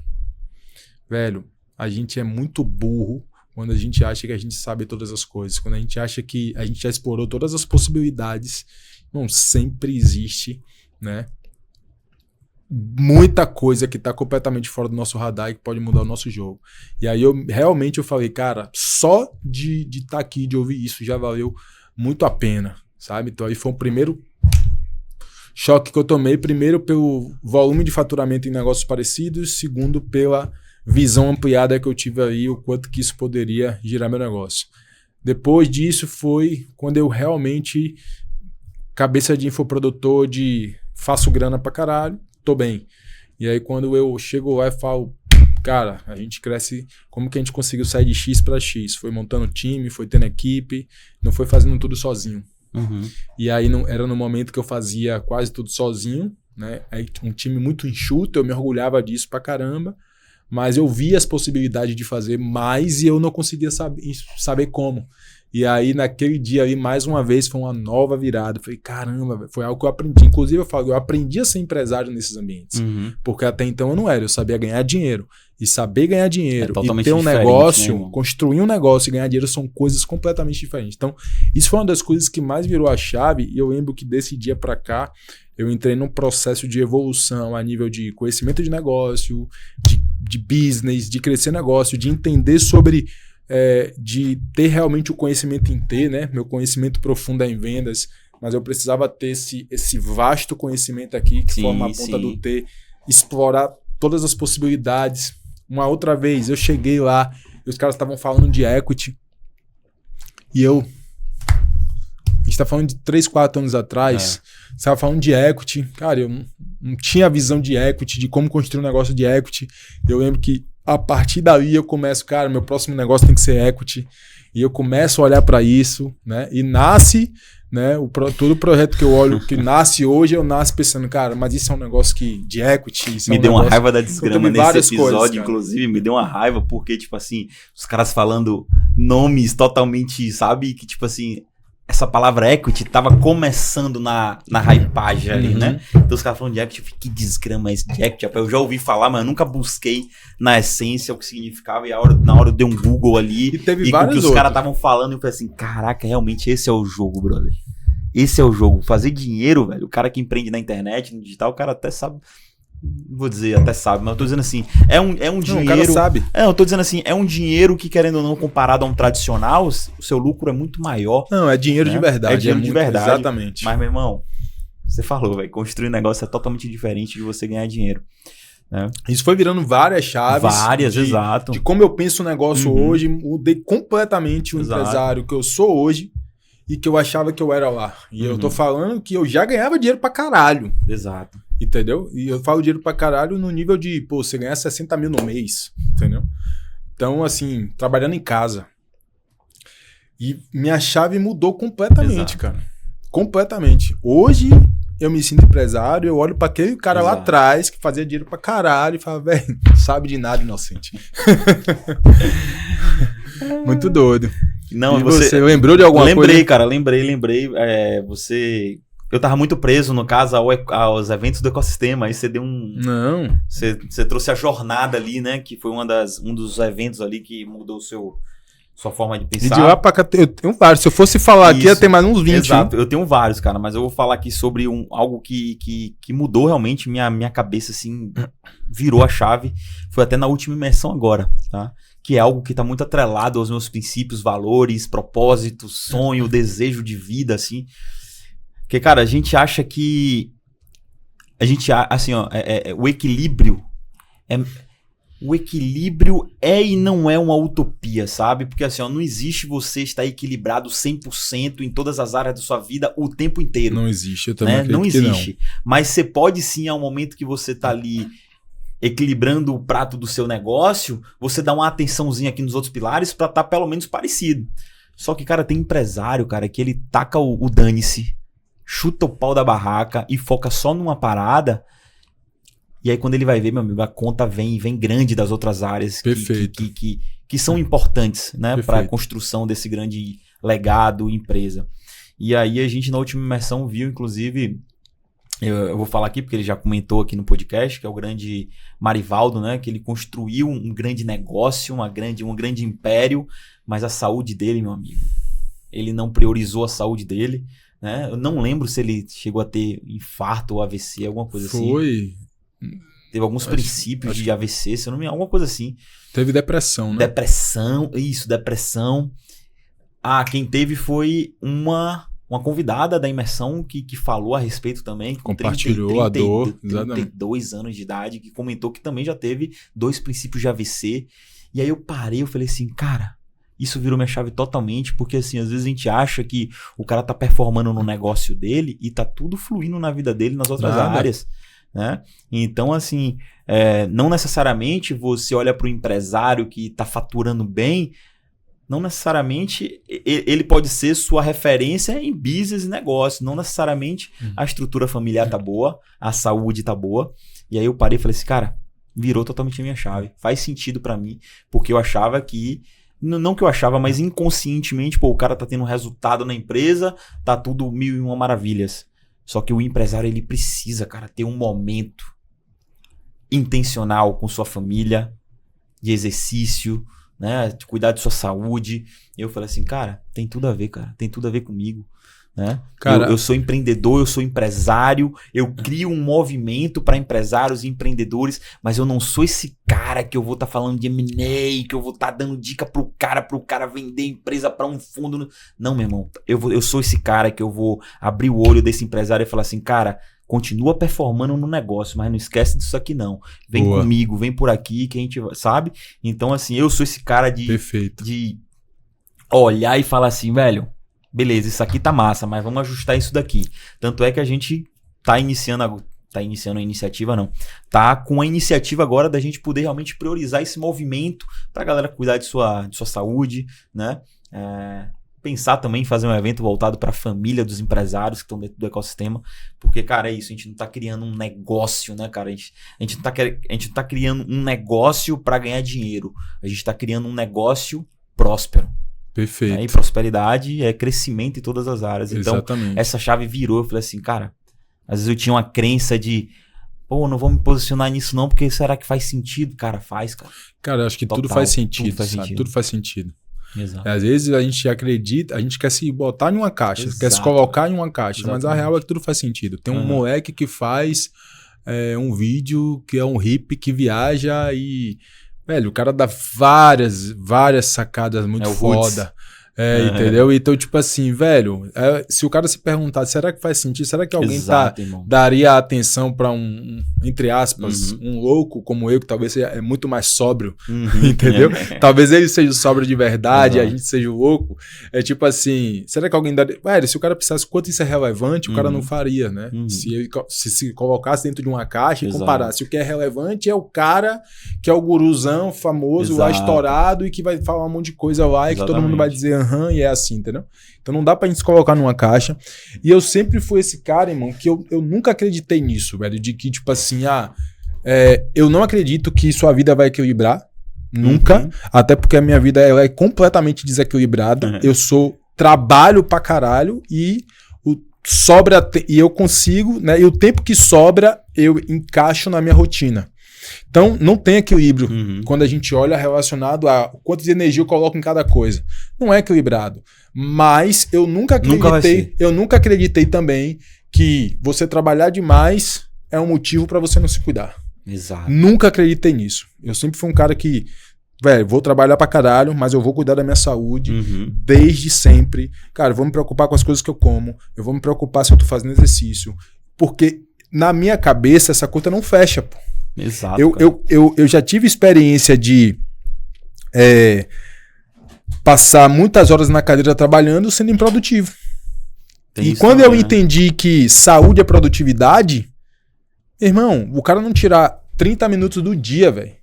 velho, a gente é muito burro quando a gente acha que a gente sabe todas as coisas, quando a gente acha que a gente já explorou todas as possibilidades. Não, sempre existe, né? Muita coisa que está completamente fora do nosso radar e que pode mudar o nosso jogo. E aí eu falei, cara, só de estar aqui, de ouvir isso, já valeu muito a pena, sabe? Então aí foi o primeiro choque que eu tomei, primeiro pelo volume de faturamento em negócios parecidos, segundo pela visão ampliada que eu tive aí, o quanto que isso poderia girar meu negócio. Depois disso foi quando eu realmente, cabeça de infoprodutor, de faço grana pra caralho, tô bem. E aí quando eu chego lá e falo, cara, a gente cresce, como que a gente conseguiu sair de X para X? Foi montando time, foi tendo equipe, não foi fazendo tudo sozinho. E aí era no momento que eu fazia quase tudo sozinho, né? Aí um time muito enxuto, eu me orgulhava disso pra caramba, mas eu via as possibilidades de fazer mais e eu não conseguia saber como. E aí, naquele dia aí, mais uma vez, foi uma nova virada. Falei, caramba, foi algo que eu aprendi. Inclusive, eu aprendi a ser empresário nesses ambientes. Porque até então eu não era. Eu sabia ganhar dinheiro. E saber ganhar dinheiro e ter um negócio, né, construir um negócio e ganhar dinheiro são coisas completamente diferentes. Então, isso foi uma das coisas que mais virou a chave. E eu lembro que desse dia pra cá, eu entrei num processo de evolução a nível de conhecimento de negócio, de business, de crescer negócio, de entender sobre... de ter realmente o conhecimento em T, né? Meu conhecimento profundo é em vendas, mas eu precisava ter esse vasto conhecimento aqui que forma a ponta do T, explorar todas as possibilidades. Uma outra vez eu cheguei lá e os caras estavam falando de equity e a gente tá falando de 3, 4 anos atrás, estava falando de equity, cara, eu não tinha a visão de equity, de como construir um negócio de equity. Eu lembro que a partir daí eu começo, cara, meu próximo negócio tem que ser equity. E eu começo a olhar para isso, né? E nasce, né? Todo projeto que eu olho, que nasce hoje, eu nasço pensando, cara, mas isso é um negócio de equity. Isso me é um deu negócio... uma raiva da desgrama nesse episódio, coisas, inclusive, me deu uma raiva, porque, tipo assim, os caras falando nomes totalmente, sabe? Que, tipo assim, essa palavra equity tava começando na hypagem ali, né? Então os caras falando de equity, eu falei, que desgrama é esse de equity? Eu já ouvi falar, mas eu nunca busquei na essência o que significava. E na hora eu dei um Google ali e teve com o que os outros caras estavam falando, eu falei assim, caraca, realmente esse é o jogo, brother. Esse é o jogo. Fazer dinheiro, velho. O cara que empreende na internet, no digital, o cara até sabe... Vou dizer, até sabe, mas eu tô dizendo assim, é um dinheiro... o cara sabe. Eu tô dizendo assim, é um dinheiro que, querendo ou não, comparado a um tradicional, o seu lucro é muito maior. Não, é dinheiro, né? De verdade. É dinheiro de verdade. Exatamente. Mas, meu irmão, você falou, velho, construir negócio é totalmente diferente de você ganhar dinheiro. Né? Isso foi virando várias chaves. Exato. De como eu penso o negócio hoje, mudei completamente o empresário que eu sou hoje e que eu achava que eu era lá. E eu tô falando que eu já ganhava dinheiro pra caralho. Exato. Entendeu? E eu falo dinheiro pra caralho no nível de, pô, você ganhar 60 mil no mês, entendeu? Então, assim, trabalhando em casa. E minha chave mudou completamente, cara. Completamente. Hoje, eu me sinto empresário, eu olho pra aquele cara lá atrás que fazia dinheiro pra caralho e falo, velho, sabe de nada, inocente. Muito doido. Não, e você lembrou de alguma coisa? Lembrei, cara, lembrei. Você... Eu tava muito preso, no caso, aos eventos do ecossistema. Aí você deu um... Não. Você trouxe a jornada ali, né? Que foi um dos eventos ali que mudou sua forma de pensar. E de lá pra cá, eu tenho vários. Se eu fosse falar aqui, ia ter mais uns 20. Exato, eu tenho vários, cara. Mas eu vou falar aqui sobre algo que mudou realmente minha cabeça, assim, virou a chave. Foi até na última imersão agora, tá? Que é algo que tá muito atrelado aos meus princípios, valores, propósitos, sonho, desejo de vida, assim... Porque, cara, a gente acha que... assim, ó, o equilíbrio o equilíbrio é e não é uma utopia, sabe? Porque assim, ó, não existe você estar equilibrado 100% em todas as áreas da sua vida o tempo inteiro. Não existe, eu também né? acredito Não que existe. Mas você pode sim, ao momento que você tá ali equilibrando o prato do seu negócio, você dá uma atençãozinha aqui nos outros pilares pra estar pelo menos parecido. Só que, cara, tem empresário, cara, que ele taca o dane-se, chuta o pau da barraca e foca só numa parada. E aí quando ele vai ver, meu amigo, a conta vem grande das outras áreas que são importantes, né, para a construção desse grande legado, empresa. E aí a gente na última imersão viu, inclusive, eu vou falar aqui porque ele já comentou aqui no podcast, que é o grande Marivaldo, né, que ele construiu um grande negócio, um grande império, mas a saúde dele, meu amigo, ele não priorizou a saúde dele, né? Eu não lembro se ele chegou a ter infarto ou AVC, alguma coisa assim. Foi. Teve alguns princípios de AVC, se eu não me engano, alguma coisa assim. Teve depressão, né? Depressão. Ah, quem teve foi uma convidada da imersão que falou a respeito também. Compartilhou a dor. 32 anos de idade, que comentou que também já teve 2 princípios de AVC. E aí eu parei, eu falei assim, cara, isso virou minha chave totalmente, porque assim, às vezes a gente acha que o cara tá performando no negócio dele e tá tudo fluindo na vida dele nas outras áreas. Né? Então, assim, não necessariamente você olha para o empresário que está faturando bem, não necessariamente ele pode ser sua referência em business e negócio, não necessariamente a estrutura familiar tá boa, a saúde tá boa. E aí eu parei e falei assim, cara, virou totalmente a minha chave, faz sentido para mim, porque eu achava que, não que eu achava, mas inconscientemente, pô, o cara tá tendo resultado na empresa, tá tudo 1001 maravilhas. Só que o empresário, ele precisa, cara, ter um momento intencional com sua família, de exercício, né? De cuidar de sua saúde. Eu falei assim, cara, tem tudo a ver, cara. Tem tudo a ver comigo, né? Cara, eu sou empreendedor, eu sou empresário, eu crio um movimento para empresários e empreendedores, mas eu não sou esse cara que eu vou estar falando de M&A, que eu vou estar dando dica pro cara vender empresa para um fundo. Não, meu irmão, eu sou esse cara que eu vou abrir o olho desse empresário e falar assim, cara, continua performando no negócio, mas não esquece disso aqui não. Vem comigo, vem por aqui que a gente, sabe? Então, assim, eu sou esse cara de olhar e falar assim, velho, beleza, isso aqui tá massa, mas vamos ajustar isso daqui. Tanto é que a gente tá iniciando a iniciativa, não. Tá com a iniciativa agora da gente poder realmente priorizar esse movimento pra galera cuidar de sua saúde, né? Pensar também em fazer um evento voltado pra família dos empresários que estão dentro do ecossistema. Porque, cara, é isso, a gente não tá criando um negócio, né, cara? A gente não tá criando um negócio pra ganhar dinheiro. A gente tá criando um negócio próspero. Perfeito. E prosperidade é crescimento em todas as áreas. Então, exatamente. Essa chave virou. Eu falei assim, cara, às vezes eu tinha uma crença de, pô, não vou me posicionar nisso não, porque será que faz sentido? Cara, faz, cara. Cara, eu acho que tudo faz sentido, sabe? Tudo faz sentido. Exato. Às vezes a gente acredita, a gente quer se botar em uma caixa, quer se colocar em uma caixa, mas a real é que tudo faz sentido. Tem um moleque que faz um vídeo que é um hippie que viaja e... Velho, o cara dá várias sacadas muito foda. Entendeu? Então, tipo assim, velho, se o cara se perguntar, será que faz sentido? Será que alguém daria atenção pra entre aspas, um louco como eu, que talvez seja muito mais sóbrio, entendeu? Talvez ele seja sóbrio de verdade, a gente seja louco. É tipo assim, será que alguém daria... Velho, se o cara pensasse quanto isso é relevante, o cara não faria, né? Se ele se colocasse dentro de uma caixa e comparasse o que é relevante, é o cara que é o guruzão famoso, lá estourado e que vai falar um monte de coisa lá e que todo mundo vai dizer e é assim, entendeu? Então não dá pra gente se colocar numa caixa. E eu sempre fui esse cara, irmão, que eu nunca acreditei nisso, velho, de que, tipo assim, eu não acredito que sua vida vai equilibrar, nunca, até porque a minha vida ela é completamente desequilibrada. Eu trabalho pra caralho e sobra, e eu consigo, né, e o tempo que sobra eu encaixo na minha rotina. Então, não tem equilíbrio quando a gente olha relacionado a quanto de energia eu coloco em cada coisa. Não é equilibrado. Mas eu nunca acreditei também que você trabalhar demais é um motivo para você não se cuidar. Exato. Nunca acreditei nisso. Eu sempre fui um cara que, velho, vou trabalhar pra caralho, mas eu vou cuidar da minha saúde desde sempre. Cara, eu vou me preocupar com as coisas que eu como, eu vou me preocupar se eu tô fazendo exercício. Porque na minha cabeça essa conta não fecha, pô. Exato. Eu já tive experiência de passar muitas horas na cadeira trabalhando sendo improdutivo. E quando eu entendi que saúde é produtividade, irmão, o cara não tirar 30 minutos do dia, velho.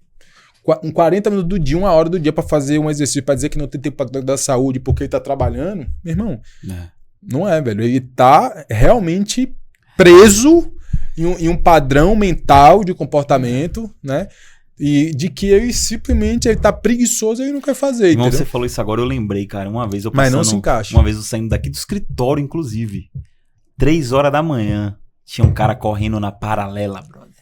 40 minutos do dia, 1 hora do dia pra fazer um exercício, pra dizer que não tem tempo pra cuidar da saúde porque ele tá trabalhando, meu irmão, não é, velho. Ele tá realmente preso em um padrão mental de comportamento, né? E de que ele simplesmente ele tá preguiçoso e ele não quer fazer. Irmão, você falou isso agora, eu lembrei, cara. Uma vez eu Mas não se encaixa. Uma vez eu saindo daqui do escritório, inclusive. 3 horas da manhã, tinha um cara correndo na paralela, brother.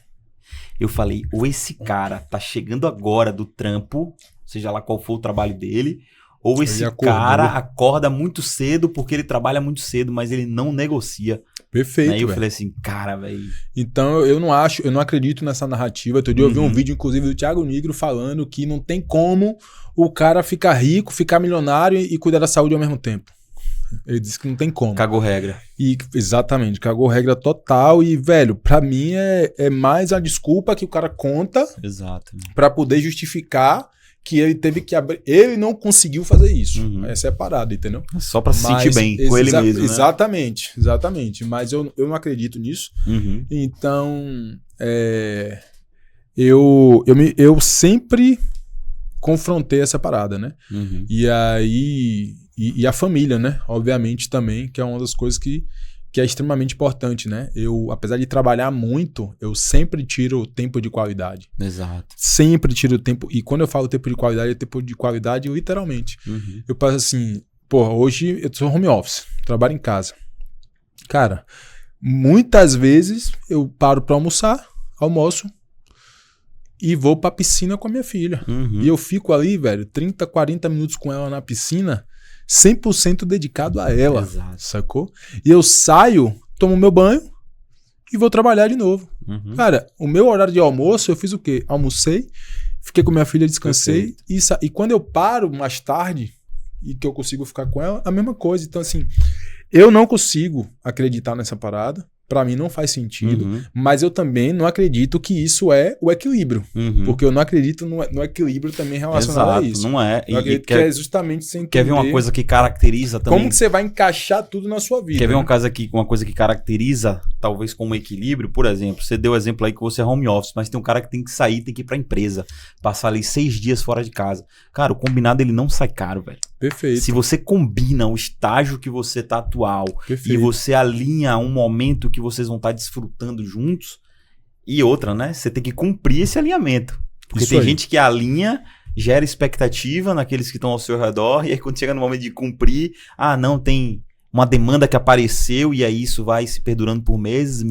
Eu falei, ou esse cara tá chegando agora do trampo, seja lá qual for o trabalho dele, ou esse cara acorda muito cedo porque ele trabalha muito cedo, mas ele não negocia. Perfeito. Aí eu falei assim, cara, velho. Então eu não acredito nessa narrativa. Outro dia eu vi um vídeo, inclusive, do Thiago Nigro falando que não tem como o cara ficar rico, ficar milionário e cuidar da saúde ao mesmo tempo. Ele disse que não tem como. Cagou regra. Exatamente, cagou regra total. E, velho, pra mim é mais a desculpa que o cara conta. Exato. Pra poder justificar que ele teve que abrir. Ele não conseguiu fazer isso. Essa é a parada, entendeu? Só pra se sentir bem com ele mesmo. Né? Exatamente. Mas eu não acredito nisso. Então, eu sempre confrontei essa parada, né? E aí. E a família, né? Obviamente também, que é uma das coisas que é extremamente importante, né? Eu, apesar de trabalhar muito, eu sempre tiro tempo de qualidade. Exato. Sempre tiro tempo. E quando eu falo tempo de qualidade, é tempo de qualidade literalmente. Eu passo assim, hoje eu sou home office, trabalho em casa. Cara, muitas vezes eu paro pra almoçar, almoço e vou pra piscina com a minha filha. E eu fico ali, velho, 30, 40 minutos com ela na piscina, 100% dedicado a ela. Exato. Sacou? E eu saio, tomo meu banho e vou trabalhar de novo. Cara, o meu horário de almoço, eu fiz o quê? Almocei, fiquei com minha filha, descansei. E quando eu paro mais tarde e que eu consigo ficar com ela, a mesma coisa. Então, assim, eu não consigo acreditar nessa parada. Pra mim não faz sentido, mas eu também não acredito que isso é o equilíbrio, porque eu não acredito no equilíbrio também relacionado a isso. Não é. Eu acredito que é justamente sem entender. Quer ver uma coisa que caracteriza também? Como que você vai encaixar tudo na sua vida? Quer ver uma coisa que caracteriza, talvez como equilíbrio? Por exemplo, você deu o exemplo aí que você é home office, mas tem um cara que tem que sair, tem que ir pra empresa, passar ali 6 dias fora de casa. Cara, o combinado ele não sai caro, velho. Perfeito. Se você combina o estágio que você tá atual e você alinha um momento que vocês vão estar desfrutando juntos, e outra, né? Você tem que cumprir esse alinhamento. Porque tem gente que alinha, gera expectativa naqueles que estão ao seu redor, e aí quando chega no momento de cumprir, não, tem uma demanda que apareceu, e aí isso vai se perdurando por meses,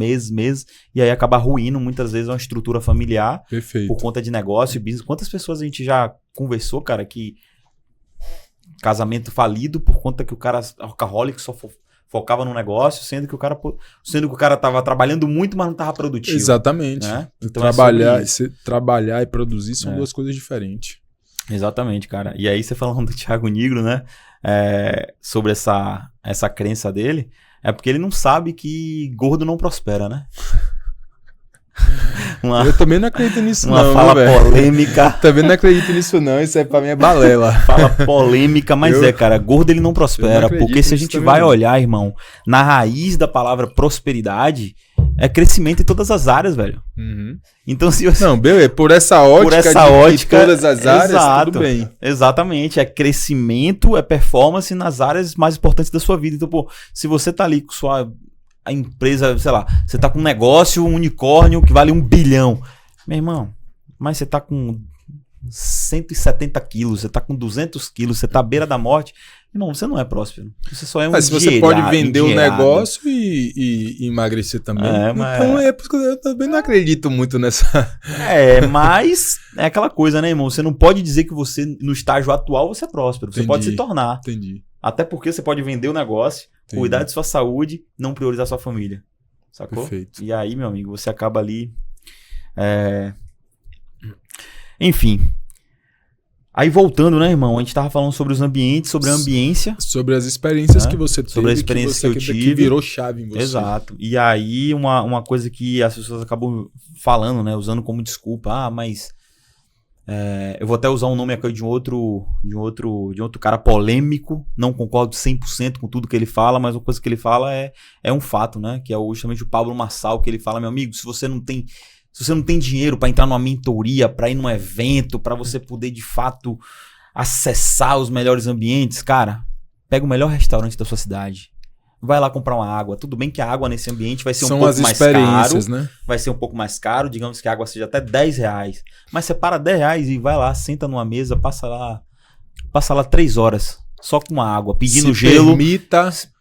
e aí acaba ruindo muitas vezes uma estrutura familiar. Perfeito. Por conta de negócio e business. Quantas pessoas a gente já conversou, cara, que casamento falido por conta que o cara alcoólico só focava no negócio, sendo que o cara tava trabalhando muito, mas não tava produtivo. Exatamente. Né? Então trabalhar e produzir são duas coisas diferentes. Exatamente, cara. E aí você falando do Thiago Nigro, né? Sobre essa crença dele, é porque ele não sabe que gordo não prospera, né? Eu também não acredito nisso uma fala polêmica. Também não acredito nisso não, isso aí pra mim é balela. Fala polêmica, mas cara, gordo ele não prospera, porque se a gente vai olhar, irmão, na raiz da palavra prosperidade, é crescimento em todas as áreas, velho. Então se você... Não, beleza, por essa ótica de todas as áreas, tudo bem. Exatamente, é crescimento, é performance nas áreas mais importantes da sua vida. Então, se você tá ali com a empresa, sei lá, você tá com um negócio, um unicórnio que vale 1 bilhão. Meu irmão, mas você tá com 170 quilos, você tá com 200 quilos, você tá à beira da morte. Irmão, você não é próspero. Você só é um se você pode vender o negócio e emagrecer também. Então é porque eu também não acredito muito nessa... Mas é aquela coisa, né, irmão? Você não pode dizer que você, no estágio atual, você é próspero. Você pode se tornar. Entendi. Até porque você pode vender o negócio, cuidar de sua saúde, não priorizar sua família. Sacou? Perfeito. E aí, meu amigo, você acaba ali... Enfim. Aí voltando, né, irmão? A gente tava falando sobre os ambientes, sobre a ambiência. Sobre as experiências que você teve. Sobre a experiência que eu tive. Que virou chave em você. Exato. E aí, uma coisa que as pessoas acabam falando, né? Usando como desculpa. mas... eu vou até usar um nome aqui de um outro cara polêmico. Não concordo 100% com tudo que ele fala, mas uma coisa que ele fala é um fato, né? Que é justamente o Pablo Marçal, que ele fala, meu amigo, se você não tem dinheiro para entrar numa mentoria, para ir num evento, para você poder de fato acessar os melhores ambientes, cara, pega o melhor restaurante da sua cidade. Vai lá comprar uma água. Tudo bem que a água nesse ambiente vai ser um pouco mais caro. Né? Vai ser um pouco mais caro. Digamos que a água seja até R$10. Mas você para R$10 e vai lá, senta numa mesa, passa lá 3 horas. Só com a água, pedindo gelo.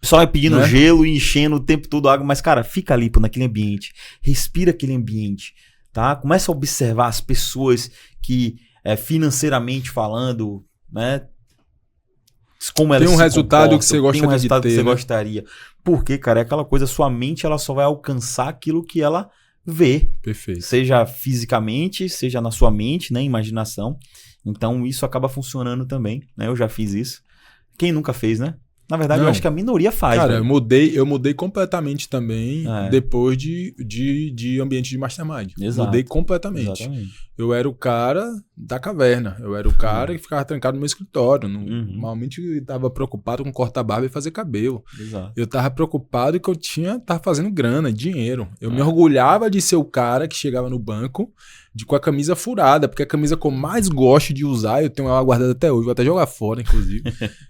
Só pedindo, né? Gelo e enchendo o tempo todo a água. Mas, cara, fica ali naquele ambiente. Respira aquele ambiente. Tá? Começa a observar as pessoas que, financeiramente falando, né? Como elas tem um resultado que você gosta tem um resultado de ter, que você né? gostaria. Porque, cara, é aquela coisa, sua mente ela só vai alcançar aquilo que ela vê. Perfeito. Seja fisicamente, seja na sua mente, né? Imaginação. Então, isso acaba funcionando também, né? Eu já fiz isso. Quem nunca fez, né? Na verdade, eu acho que a minoria faz. Cara, velho. eu mudei completamente também depois de ambiente de mastermind. Exato. Mudei completamente. Exatamente. Eu era o cara da caverna. Eu era o cara que ficava trancado no meu escritório. Normalmente eu estava preocupado com cortar barba e fazer cabelo. Exato. Eu estava preocupado que eu tava fazendo grana, dinheiro. Eu me orgulhava de ser o cara que chegava no banco com a camisa furada, porque a camisa que eu mais gosto de usar, eu tenho ela guardada até hoje, vou até jogar fora, inclusive.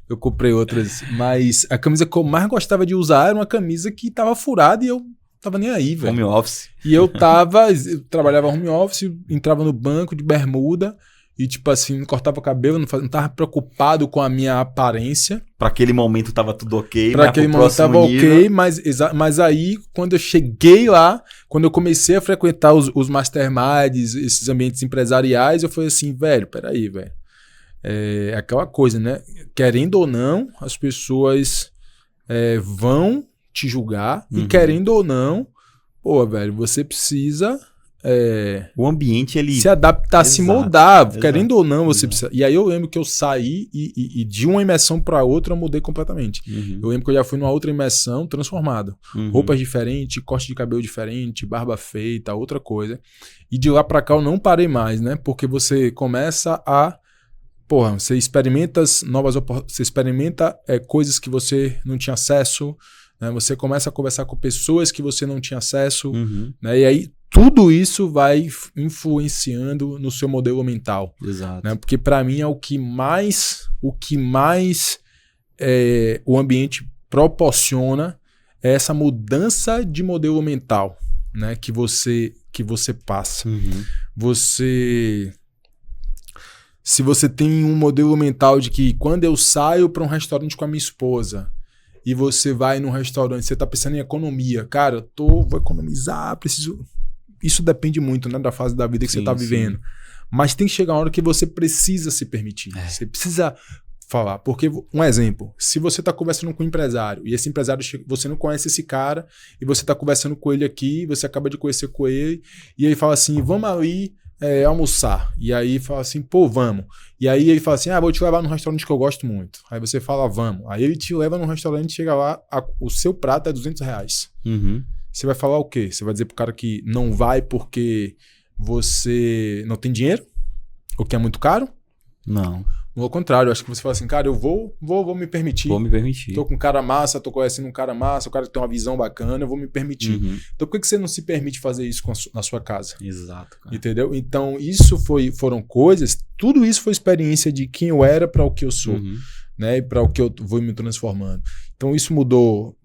Eu comprei outras, mas a camisa que eu mais gostava de usar era uma camisa que tava furada e eu tava nem aí, velho. Home office. E eu trabalhava home office, entrava no banco de bermuda e, tipo assim, cortava o cabelo, não tava preocupado com a minha aparência. Pra aquele momento tava tudo ok. Pra aquele momento tava ok, mas aí, quando eu cheguei lá, quando eu comecei a frequentar os masterminds, esses ambientes empresariais, eu falei assim, velho, peraí, velho. É aquela coisa, né? Querendo ou não, as pessoas vão te julgar e querendo ou não, pô, velho, você precisa... o ambiente, ele... se adaptar, se moldar, querendo ou não, você Exato. precisa... E aí eu lembro que eu saí e de uma imersão para outra eu mudei completamente. Eu lembro que eu já fui numa outra imersão transformado. Roupas diferentes, corte de cabelo diferente, barba feita, outra coisa. E de lá para cá eu não parei mais, né? Porque você começa a... Porra, você experimenta você experimenta coisas que você não tinha acesso, né? Você começa a conversar com pessoas que você não tinha acesso, né? E aí tudo isso vai influenciando no seu modelo mental. Exato. Né? Porque para mim é o que mais o ambiente proporciona é essa mudança de modelo mental, né? que você passa. Se você tem um modelo mental de que quando eu saio para um restaurante com a minha esposa e você vai num restaurante, você tá pensando em economia, cara, vou economizar, preciso... Isso depende muito, né, da fase da vida que você tá vivendo. Mas tem que chegar uma hora que você precisa se permitir. Você precisa falar. Porque, um exemplo, se você tá conversando com um empresário e esse empresário, você não conhece esse cara e você tá conversando com ele aqui, você acaba de conhecer com ele e ele fala assim, vamos ali almoçar. E aí fala assim, pô, vamos. E aí ele fala assim, vou te levar num restaurante que eu gosto muito. Aí você fala, vamos. Aí ele te leva num restaurante, chega lá, o seu prato é R$200. Você vai falar o quê? Você vai dizer pro cara que não vai porque você não tem dinheiro? Ou que é muito caro? Não. Ao contrário, acho que você fala assim, cara, eu vou me permitir. Vou me permitir. Tô com um cara massa, tô conhecendo um cara massa, o cara que tem uma visão bacana, eu vou me permitir. Então por que você não se permite fazer isso na sua casa? Exato, cara. Entendeu? Então isso foram coisas, tudo isso foi experiência de quem eu era para o que eu sou. Né, e para o que eu vou me transformando. Então isso mudou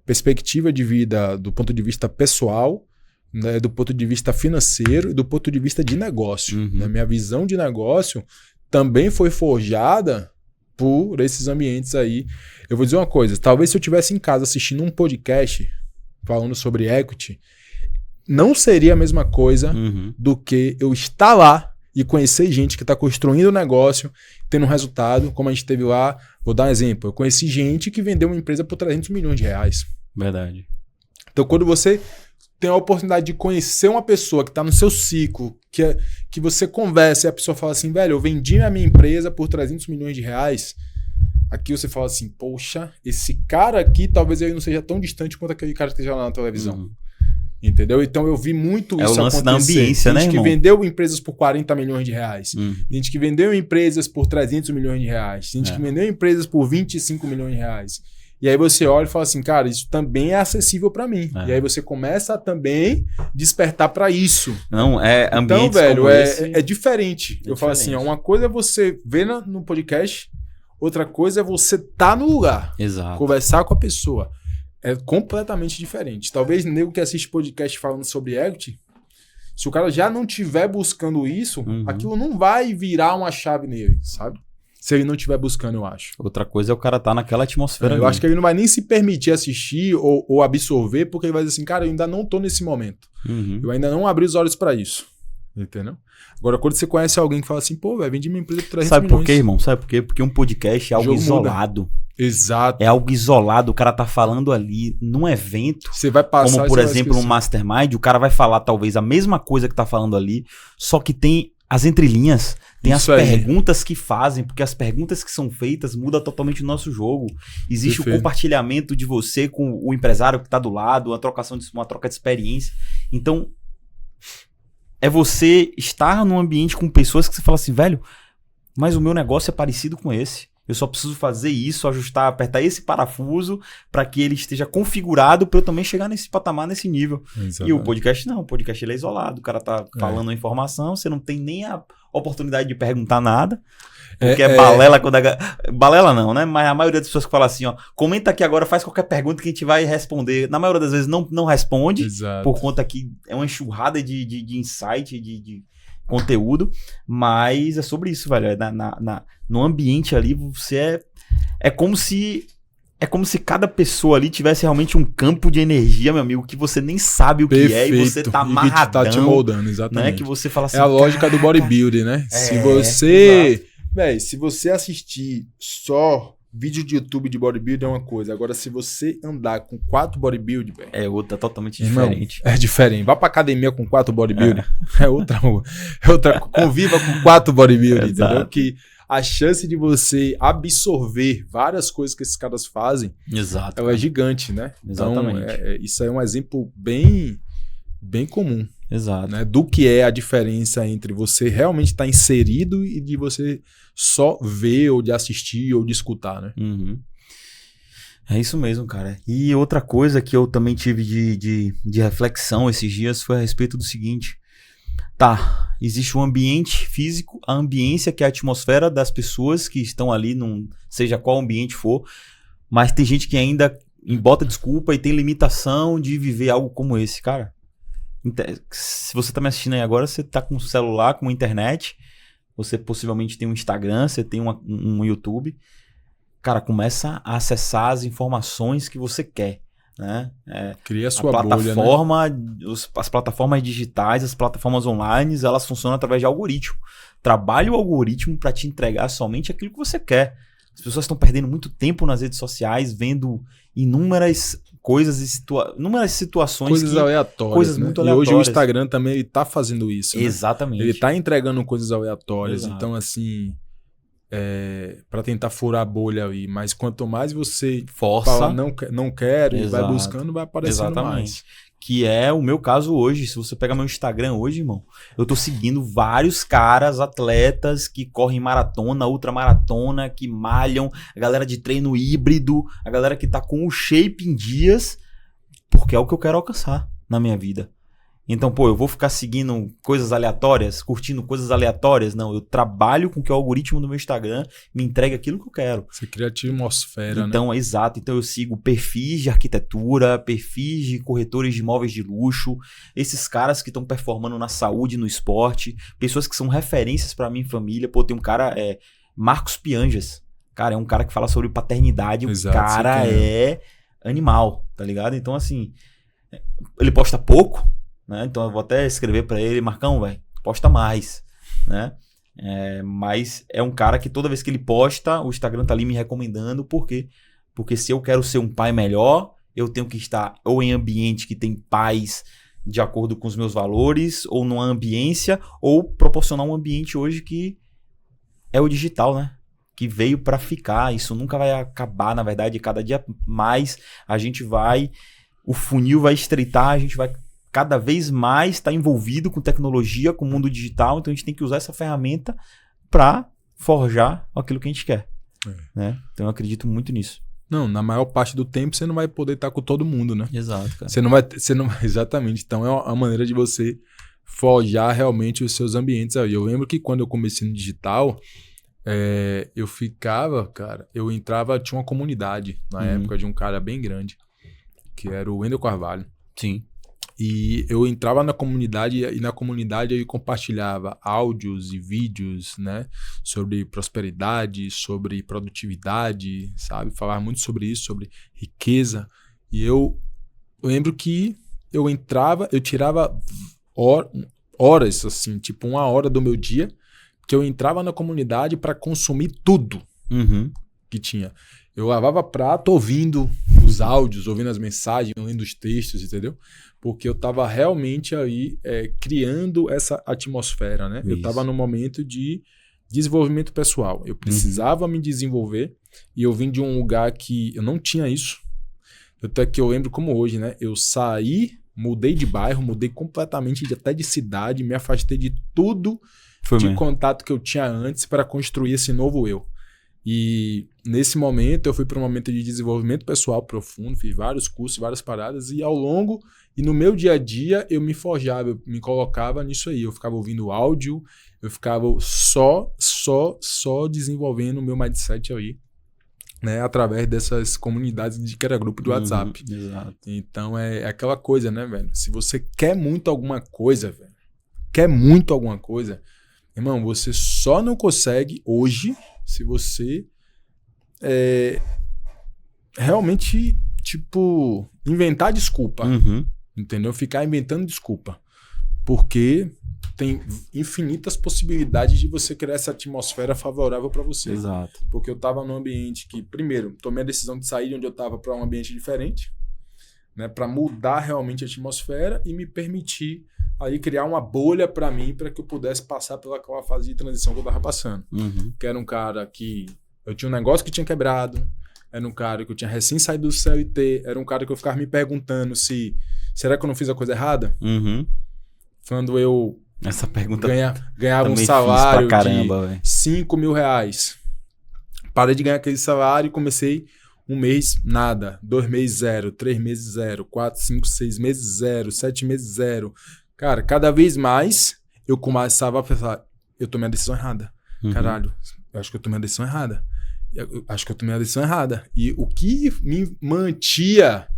perspectiva de vida do ponto de vista pessoal, né, do ponto de vista financeiro e do ponto de vista de negócio. Né? Minha visão de negócio também foi forjada por esses ambientes aí. Eu vou dizer uma coisa, talvez se eu estivesse em casa assistindo um podcast falando sobre equity, não seria a mesma coisa do que eu estar lá e conhecer gente que está construindo um negócio, tendo um resultado, como a gente teve lá. Vou dar um exemplo. Eu conheci gente que vendeu uma empresa por R$300 milhões. Verdade. Então, quando você tem a oportunidade de conhecer uma pessoa que está no seu ciclo, que você conversa e a pessoa fala assim, velho, eu vendi a minha empresa por 300 milhões de reais. Aqui você fala assim, poxa, esse cara aqui talvez ele não seja tão distante quanto aquele cara que esteja lá na televisão. Entendeu? Então eu vi muito isso acontecer. É o lance da ambiência, né, irmão? Tem gente que vendeu empresas por 40 milhões de reais. Tem gente que vendeu empresas por 300 milhões de reais. Tem gente que vendeu empresas por 25 milhões de reais. E aí você olha e fala assim, cara, isso também é acessível para mim. E aí você começa a também despertar para isso. Não, então, velho, é diferente. Eu falo assim, uma coisa é você ver no podcast, outra coisa é você estar no lugar. Exato. Conversar com a pessoa. É completamente diferente. Talvez nego que assiste podcast falando sobre equity, se o cara já não estiver buscando isso, aquilo não vai virar uma chave nele, sabe? Se ele não estiver buscando, eu acho. Outra coisa é o cara tá naquela atmosfera. Eu acho que ele não vai nem se permitir assistir ou absorver, porque ele vai dizer assim, cara, eu ainda não tô nesse momento. Eu ainda não abri os olhos para isso. Entendeu? Agora, quando você conhece alguém que fala assim, pô, velho, vendi minha empresa por 300 milhões. Sabe por quê, irmão? Sabe por quê? Porque um podcast é algo isolado. Exato. É algo isolado, o cara tá falando ali num evento. Você vai passar, como por exemplo um mastermind, o cara vai falar talvez a mesma coisa que tá falando ali, só que tem as entrelinhas, tem as perguntas que fazem, porque as perguntas que são feitas mudam totalmente o nosso jogo. Existe o compartilhamento de você com o empresário que tá do lado, uma troca de experiência. Então, é você estar num ambiente com pessoas que você fala assim, velho, mas o meu negócio é parecido com esse. Eu só preciso fazer isso, ajustar, apertar esse parafuso para que ele esteja configurado para eu também chegar nesse patamar, nesse nível. Exatamente. E o podcast não, o podcast ele é isolado. O cara tá falando a informação, você não tem nem a oportunidade de perguntar nada. Porque é balela quando balela não, né? Mas a maioria das pessoas que falam assim, ó, comenta aqui agora, faz qualquer pergunta que a gente vai responder. Na maioria das vezes não responde. Exato. Por conta que é uma enxurrada de insight, de conteúdo, mas é sobre isso, velho. No ambiente ali, você é como se cada pessoa ali tivesse realmente um campo de energia, meu amigo, que você nem sabe o que é e você tá amarradão. E que tá te moldando, exatamente. Né? Que você fala assim, é a lógica do bodybuilding, né? Se você assistir só vídeo de YouTube de bodybuilding é uma coisa. Agora, se você andar com 4 bodybuilding, velho... É outra, totalmente diferente. É diferente. Vá pra academia com 4 bodybuilding. É outra. Conviva com 4 bodybuilding, entendeu? Que a chance de você absorver várias coisas que esses caras fazem, ela é gigante, né? Exatamente. Então, isso aí é um exemplo bem comum. Exato. Né? Do que é a diferença entre você realmente estar inserido e de você só ver, ou de assistir, ou de escutar, né? É isso mesmo, cara. E outra coisa que eu também tive de reflexão esses dias foi a respeito do seguinte. Tá, existe um ambiente físico, a ambiência que é a atmosfera das pessoas que estão ali, seja qual ambiente for, mas tem gente que ainda bota desculpa e tem limitação de viver algo como esse, cara. Se você tá me assistindo aí agora, você tá com um celular, com internet, você possivelmente tem um Instagram, você tem um YouTube. Cara, começa a acessar as informações que você quer, né? Cria a sua plataforma, bolha, né? As plataformas digitais, as plataformas online, elas funcionam através de algoritmo. Trabalha o algoritmo para te entregar somente aquilo que você quer. As pessoas estão perdendo muito tempo nas redes sociais, vendo inúmeras coisas inúmeras situações, coisas aleatórias, coisas né? muito aleatórias. E hoje o Instagram também ele tá fazendo isso, né? Exatamente. Ele tá entregando coisas aleatórias. Exato. Então assim, para tentar furar a bolha aí, mas quanto mais você força, fala não quero, e vai buscando, vai aparecendo mais. Que é o meu caso hoje. Se você pegar meu Instagram hoje, irmão, eu tô seguindo vários caras, atletas que correm maratona, ultramaratona, que malham, a galera de treino híbrido, a galera que tá com o shape em dias, porque é o que eu quero alcançar na minha vida. Então, eu vou ficar seguindo coisas aleatórias, curtindo coisas aleatórias? Não, eu trabalho com que o algoritmo do meu Instagram me entregue aquilo que eu quero. Você cria a atmosfera, então, né? Exato. Então, eu sigo perfis de arquitetura, perfis de corretores de imóveis de luxo, esses caras que estão performando na saúde, no esporte, pessoas que são referências para minha família. Tem um cara, Marcos Pianjas. Cara, é um cara que fala sobre paternidade. Exato, o cara é animal, tá ligado? Então, assim, ele posta pouco, né? Então eu vou até escrever pra ele, Marcão, velho, posta mais, né? Mas é um cara que toda vez que ele posta, o Instagram tá ali me recomendando. Por quê? Porque se eu quero ser um pai melhor, eu tenho que estar ou em ambiente que tem pais de acordo com os meus valores, ou numa ambiência, ou proporcionar um ambiente hoje que é o digital, né? Que veio para ficar. Isso nunca vai acabar, na verdade. Cada dia mais a gente o funil vai estreitar, a gente vai cada vez mais estar envolvido com tecnologia, com o mundo digital. Então a gente tem que usar essa ferramenta para forjar aquilo que a gente quer. Né? Então eu acredito muito nisso. Não, na maior parte do tempo você não vai poder estar com todo mundo, né? Exato, cara. Você não vai, exatamente. Então é uma maneira de você forjar realmente os seus ambientes aí. Eu lembro que quando eu comecei no digital, eu ficava, cara, eu entrava, tinha uma comunidade na época de um cara bem grande, que era o Wendel Carvalho. Sim. E eu entrava na comunidade e na comunidade eu compartilhava áudios e vídeos, né, sobre prosperidade, sobre produtividade, sabe? Falava muito sobre isso, sobre riqueza. E eu lembro que eu entrava, eu tirava horas, assim, tipo 1 hora do meu dia, que eu entrava na comunidade para consumir tudo que tinha. Eu lavava prato ouvindo os áudios, ouvindo as mensagens, lendo os textos, entendeu? Porque eu estava realmente aí criando essa atmosfera, né? Isso. Eu estava num momento de desenvolvimento pessoal. Eu precisava me desenvolver e eu vim de um lugar que eu não tinha isso. Até que eu lembro como hoje, né? Eu saí, mudei de bairro, mudei completamente até de cidade, me afastei de tudo contato que eu tinha antes para construir esse novo eu. E nesse momento eu fui para um momento de desenvolvimento pessoal profundo, fiz vários cursos, várias paradas e ao longo e no meu dia a dia eu me forjava, eu me colocava nisso aí, eu ficava ouvindo áudio, eu ficava só desenvolvendo o meu mindset aí, né, através dessas comunidades que era grupo de WhatsApp. Exato. Então é aquela coisa, né, velho? Se você quer muito alguma coisa, velho, irmão, você só não consegue hoje se você realmente, tipo, inventar desculpa. Entendeu? Ficar inventando desculpa. Porque tem infinitas possibilidades de você criar essa atmosfera favorável para você. Exato. Porque eu tava num ambiente que, primeiro, tomei a decisão de sair de onde eu tava para um ambiente diferente, né, para mudar realmente a atmosfera e me permitir aí criar uma bolha para mim, para que eu pudesse passar pelaquela fase de transição que eu tava passando. Que era um cara que eu tinha um negócio que tinha quebrado, era um cara que eu tinha recém saído do CLT, era um cara que eu ficava me perguntando será que eu não fiz a coisa errada? Quando eu essa pergunta ganhava um salário de 5 mil reais. Parei de ganhar aquele salário e comecei 1 mês, nada. 2 meses, 0. 3 meses, 0. 4, 5, 6 meses, 0. 7 meses, 0. Cara, cada vez mais eu começava a pensar, eu tomei a decisão errada. Caralho, eu acho que eu tomei a decisão errada. E o que me mantia,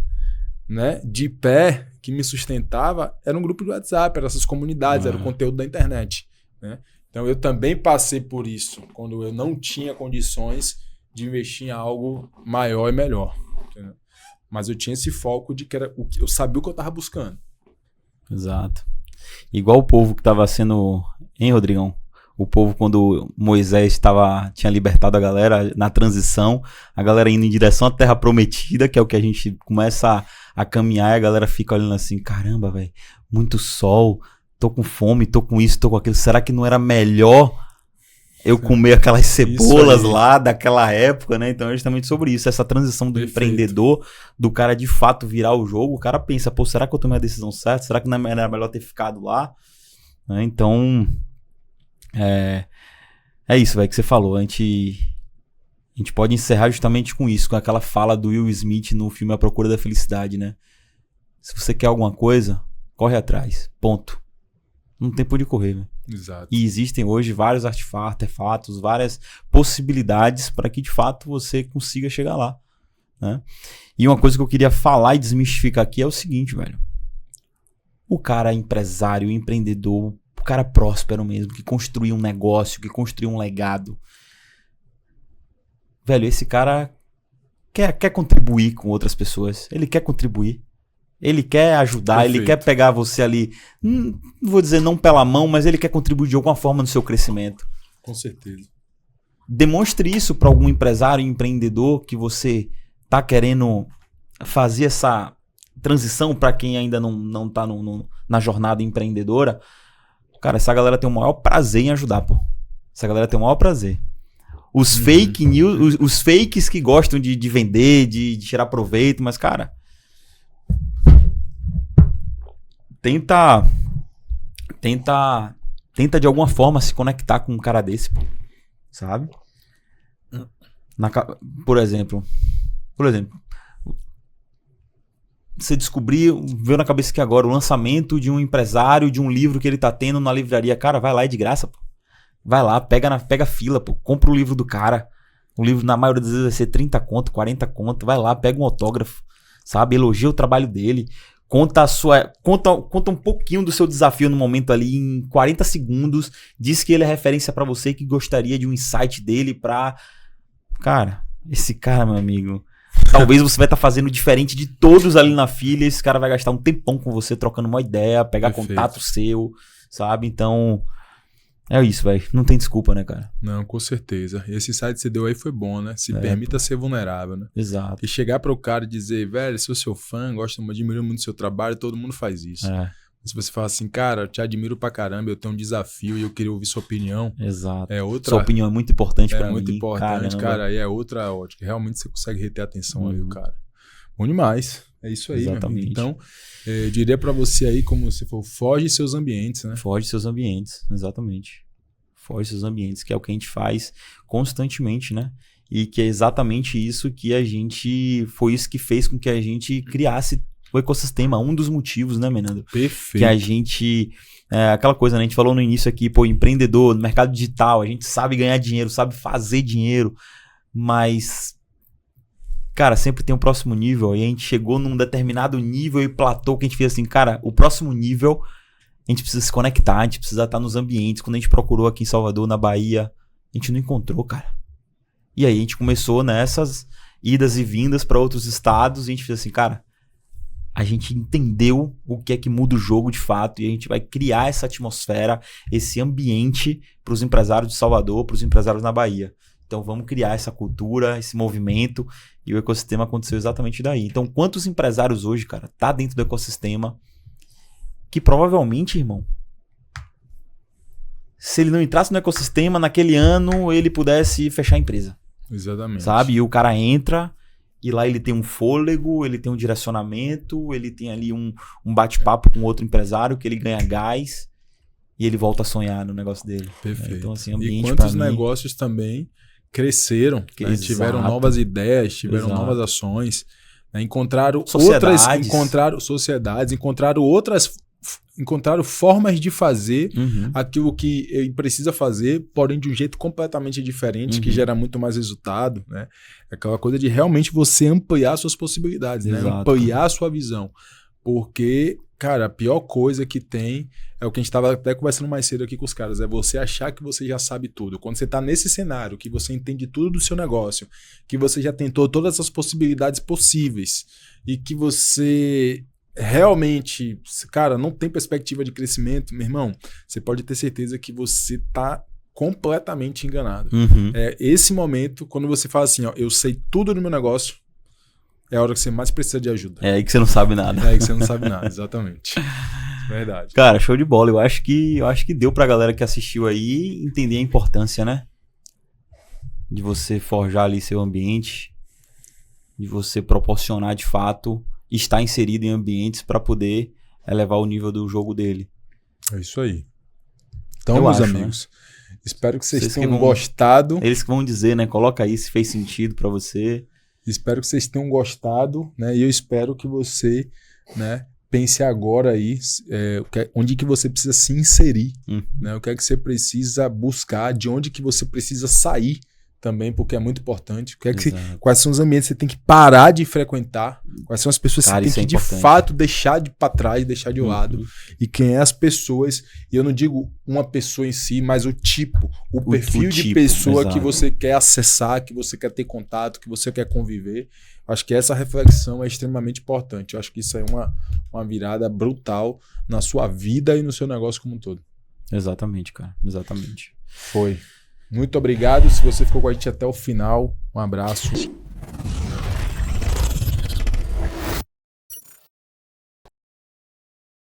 né, de pé, que me sustentava, era um grupo de WhatsApp, eram essas comunidades, era o conteúdo da internet, né? Então eu também passei por isso, quando eu não tinha condições de investir em algo maior e melhor. Entendeu? Mas eu tinha esse foco de que eu sabia o que eu estava buscando. Exato. Igual o povo que estava sendo... Hein, Rodrigão? O povo, quando Moisés tinha libertado a galera na transição, a galera indo em direção à Terra Prometida, que é o que a gente começa a caminhar, e a galera fica olhando assim, caramba, velho, muito sol, tô com fome, tô com isso, tô com aquilo, será que não era melhor eu comer aquelas cebolas lá daquela época, né? Então é justamente sobre isso, essa transição do empreendedor, do cara de fato virar o jogo, o cara pensa, pô, será que eu tomei a decisão certa? Será que não era melhor ter ficado lá? Né? Então... É isso, velho, que você falou. A gente pode encerrar justamente com isso, com aquela fala do Will Smith no filme A Procura da Felicidade, né? Se você quer alguma coisa, corre atrás. Ponto. Não tem por onde correr, velho. Exato. E existem hoje vários artefatos, várias possibilidades para que de fato você consiga chegar lá, né? E uma coisa que eu queria falar e desmistificar aqui é o seguinte, velho. O cara empresário, empreendedor, o cara próspero mesmo, que construiu um negócio, que construiu um legado. Velho, esse cara quer contribuir com outras pessoas. Ele quer contribuir. Ele quer ajudar, Perfeito. Ele quer pegar você ali, não vou dizer não pela mão, mas ele quer contribuir de alguma forma no seu crescimento. Com certeza. Demonstre isso para algum empresário, empreendedor que você tá querendo fazer essa transição para quem ainda não tá na jornada empreendedora, cara, essa galera tem o maior prazer em ajudar, pô. Essa galera tem o maior prazer. Os fake news, os fakes que gostam de vender, de tirar proveito, mas, cara, tenta de alguma forma se conectar com um cara desse, pô, sabe? Por exemplo, você veio na cabeça que agora o lançamento de um empresário, de um livro que ele tá tendo na livraria, cara, vai lá, é de graça, pô. Vai lá, pega fila, pô, compra o livro do cara. O livro, na maioria das vezes, vai ser 30 conto, 40 conto. Vai lá, pega um autógrafo, sabe? Elogia o trabalho dele. Conta um pouquinho do seu desafio no momento ali, em 40 segundos. Diz que ele é referência pra você, que gostaria de um insight dele pra... Cara, esse cara, meu amigo... Talvez você vai estar fazendo diferente de todos ali na fila. Esse cara vai gastar um tempão com você, trocando uma ideia, pegar contato seu, sabe? Então... É isso, velho. Não tem desculpa, né, cara? Não, com certeza. Esse insight que você deu aí foi bom, né? Se permita ser vulnerável, né? Exato. E chegar para o cara e dizer, velho, sou seu fã, admiro muito do seu trabalho, todo mundo faz isso. Se você fala assim, cara, eu te admiro pra caramba, eu tenho um desafio e eu queria ouvir sua opinião. Exato. Sua opinião é muito importante pra mim. É muito importante, cara. E é outra ótica. Realmente você consegue reter a atenção ali, cara. Bom demais. É isso aí, exatamente. Então, eu diria pra você aí, como você falou, foge seus ambientes, né? Foge seus ambientes, exatamente. Foge seus ambientes, que é o que a gente faz constantemente, né? E que é exatamente isso que foi isso que fez com que a gente criasse o ecossistema. Um dos motivos, né, Menandro? Perfeito. Que a gente... aquela coisa, né? A gente falou no início aqui, pô, empreendedor, no mercado digital, a gente sabe ganhar dinheiro, sabe fazer dinheiro, mas... Cara, sempre tem um próximo nível. E a gente chegou num determinado nível e platô que a gente fez assim, cara, o próximo nível, a gente precisa se conectar, a gente precisa estar nos ambientes. Quando a gente procurou aqui em Salvador, na Bahia, a gente não encontrou, cara. E aí a gente começou nessas idas e vindas para outros estados e a gente fez assim, cara, a gente entendeu o que é que muda o jogo de fato e a gente vai criar essa atmosfera, esse ambiente para os empresários de Salvador, para os empresários na Bahia. Então vamos criar essa cultura, esse movimento, e o ecossistema aconteceu exatamente daí. Então quantos empresários hoje, cara, tá dentro do ecossistema que provavelmente, irmão, se ele não entrasse no ecossistema naquele ano, ele pudesse fechar a empresa. Exatamente. Sabe? E o cara entra e lá ele tem um fôlego, ele tem um direcionamento, ele tem ali um bate-papo com outro empresário que ele ganha gás e ele volta a sonhar no negócio dele. Perfeito. Então, assim, ambiente, e quantos negócios também cresceram, né? Tiveram novas ideias, tiveram novas ações, né? Encontraram sociedades, encontraram formas de fazer aquilo que ele precisa fazer, porém de um jeito completamente diferente, que gera muito mais resultado, né? Aquela coisa de realmente você ampliar suas possibilidades, né? Ampliar a sua visão. Porque, cara, a pior coisa que tem é o que a gente estava até conversando mais cedo aqui com os caras, é você achar que você já sabe tudo. Quando você está nesse cenário, que você entende tudo do seu negócio, que você já tentou todas as possibilidades possíveis e que você realmente, cara, não tem perspectiva de crescimento, meu irmão, você pode ter certeza que você está completamente enganado. É esse momento, quando você fala assim, ó, eu sei tudo do meu negócio, é a hora que você mais precisa de ajuda. É aí que você não sabe nada. É aí que você não sabe nada, exatamente. Verdade. Cara, show de bola. Eu acho que deu pra galera que assistiu aí entender a importância, né? De você forjar ali seu ambiente, de você proporcionar de fato estar inserido em ambientes para poder elevar o nível do jogo dele. É isso aí. Então, meus amigos, né? Espero que vocês tenham gostado. Eles que vão dizer, né? Coloca aí se fez sentido para você. Espero que vocês tenham gostado, né? E eu espero que você, né, pense agora aí onde que você precisa se inserir, né? O que é que você precisa buscar, de onde que você precisa sair também, porque é muito importante. Quais são os ambientes que você tem que parar de frequentar, quais são as pessoas que você tem que de fato deixar para trás, deixar de lado, e quem é as pessoas, e eu não digo uma pessoa em si, mas o tipo, o perfil de pessoa que você quer acessar, que você quer ter contato, que você quer conviver. Acho que essa reflexão é extremamente importante. Eu acho que isso é uma virada brutal na sua vida e no seu negócio como um todo. Exatamente, cara. Exatamente. Foi. Muito obrigado. Se você ficou com a gente até o final, um abraço.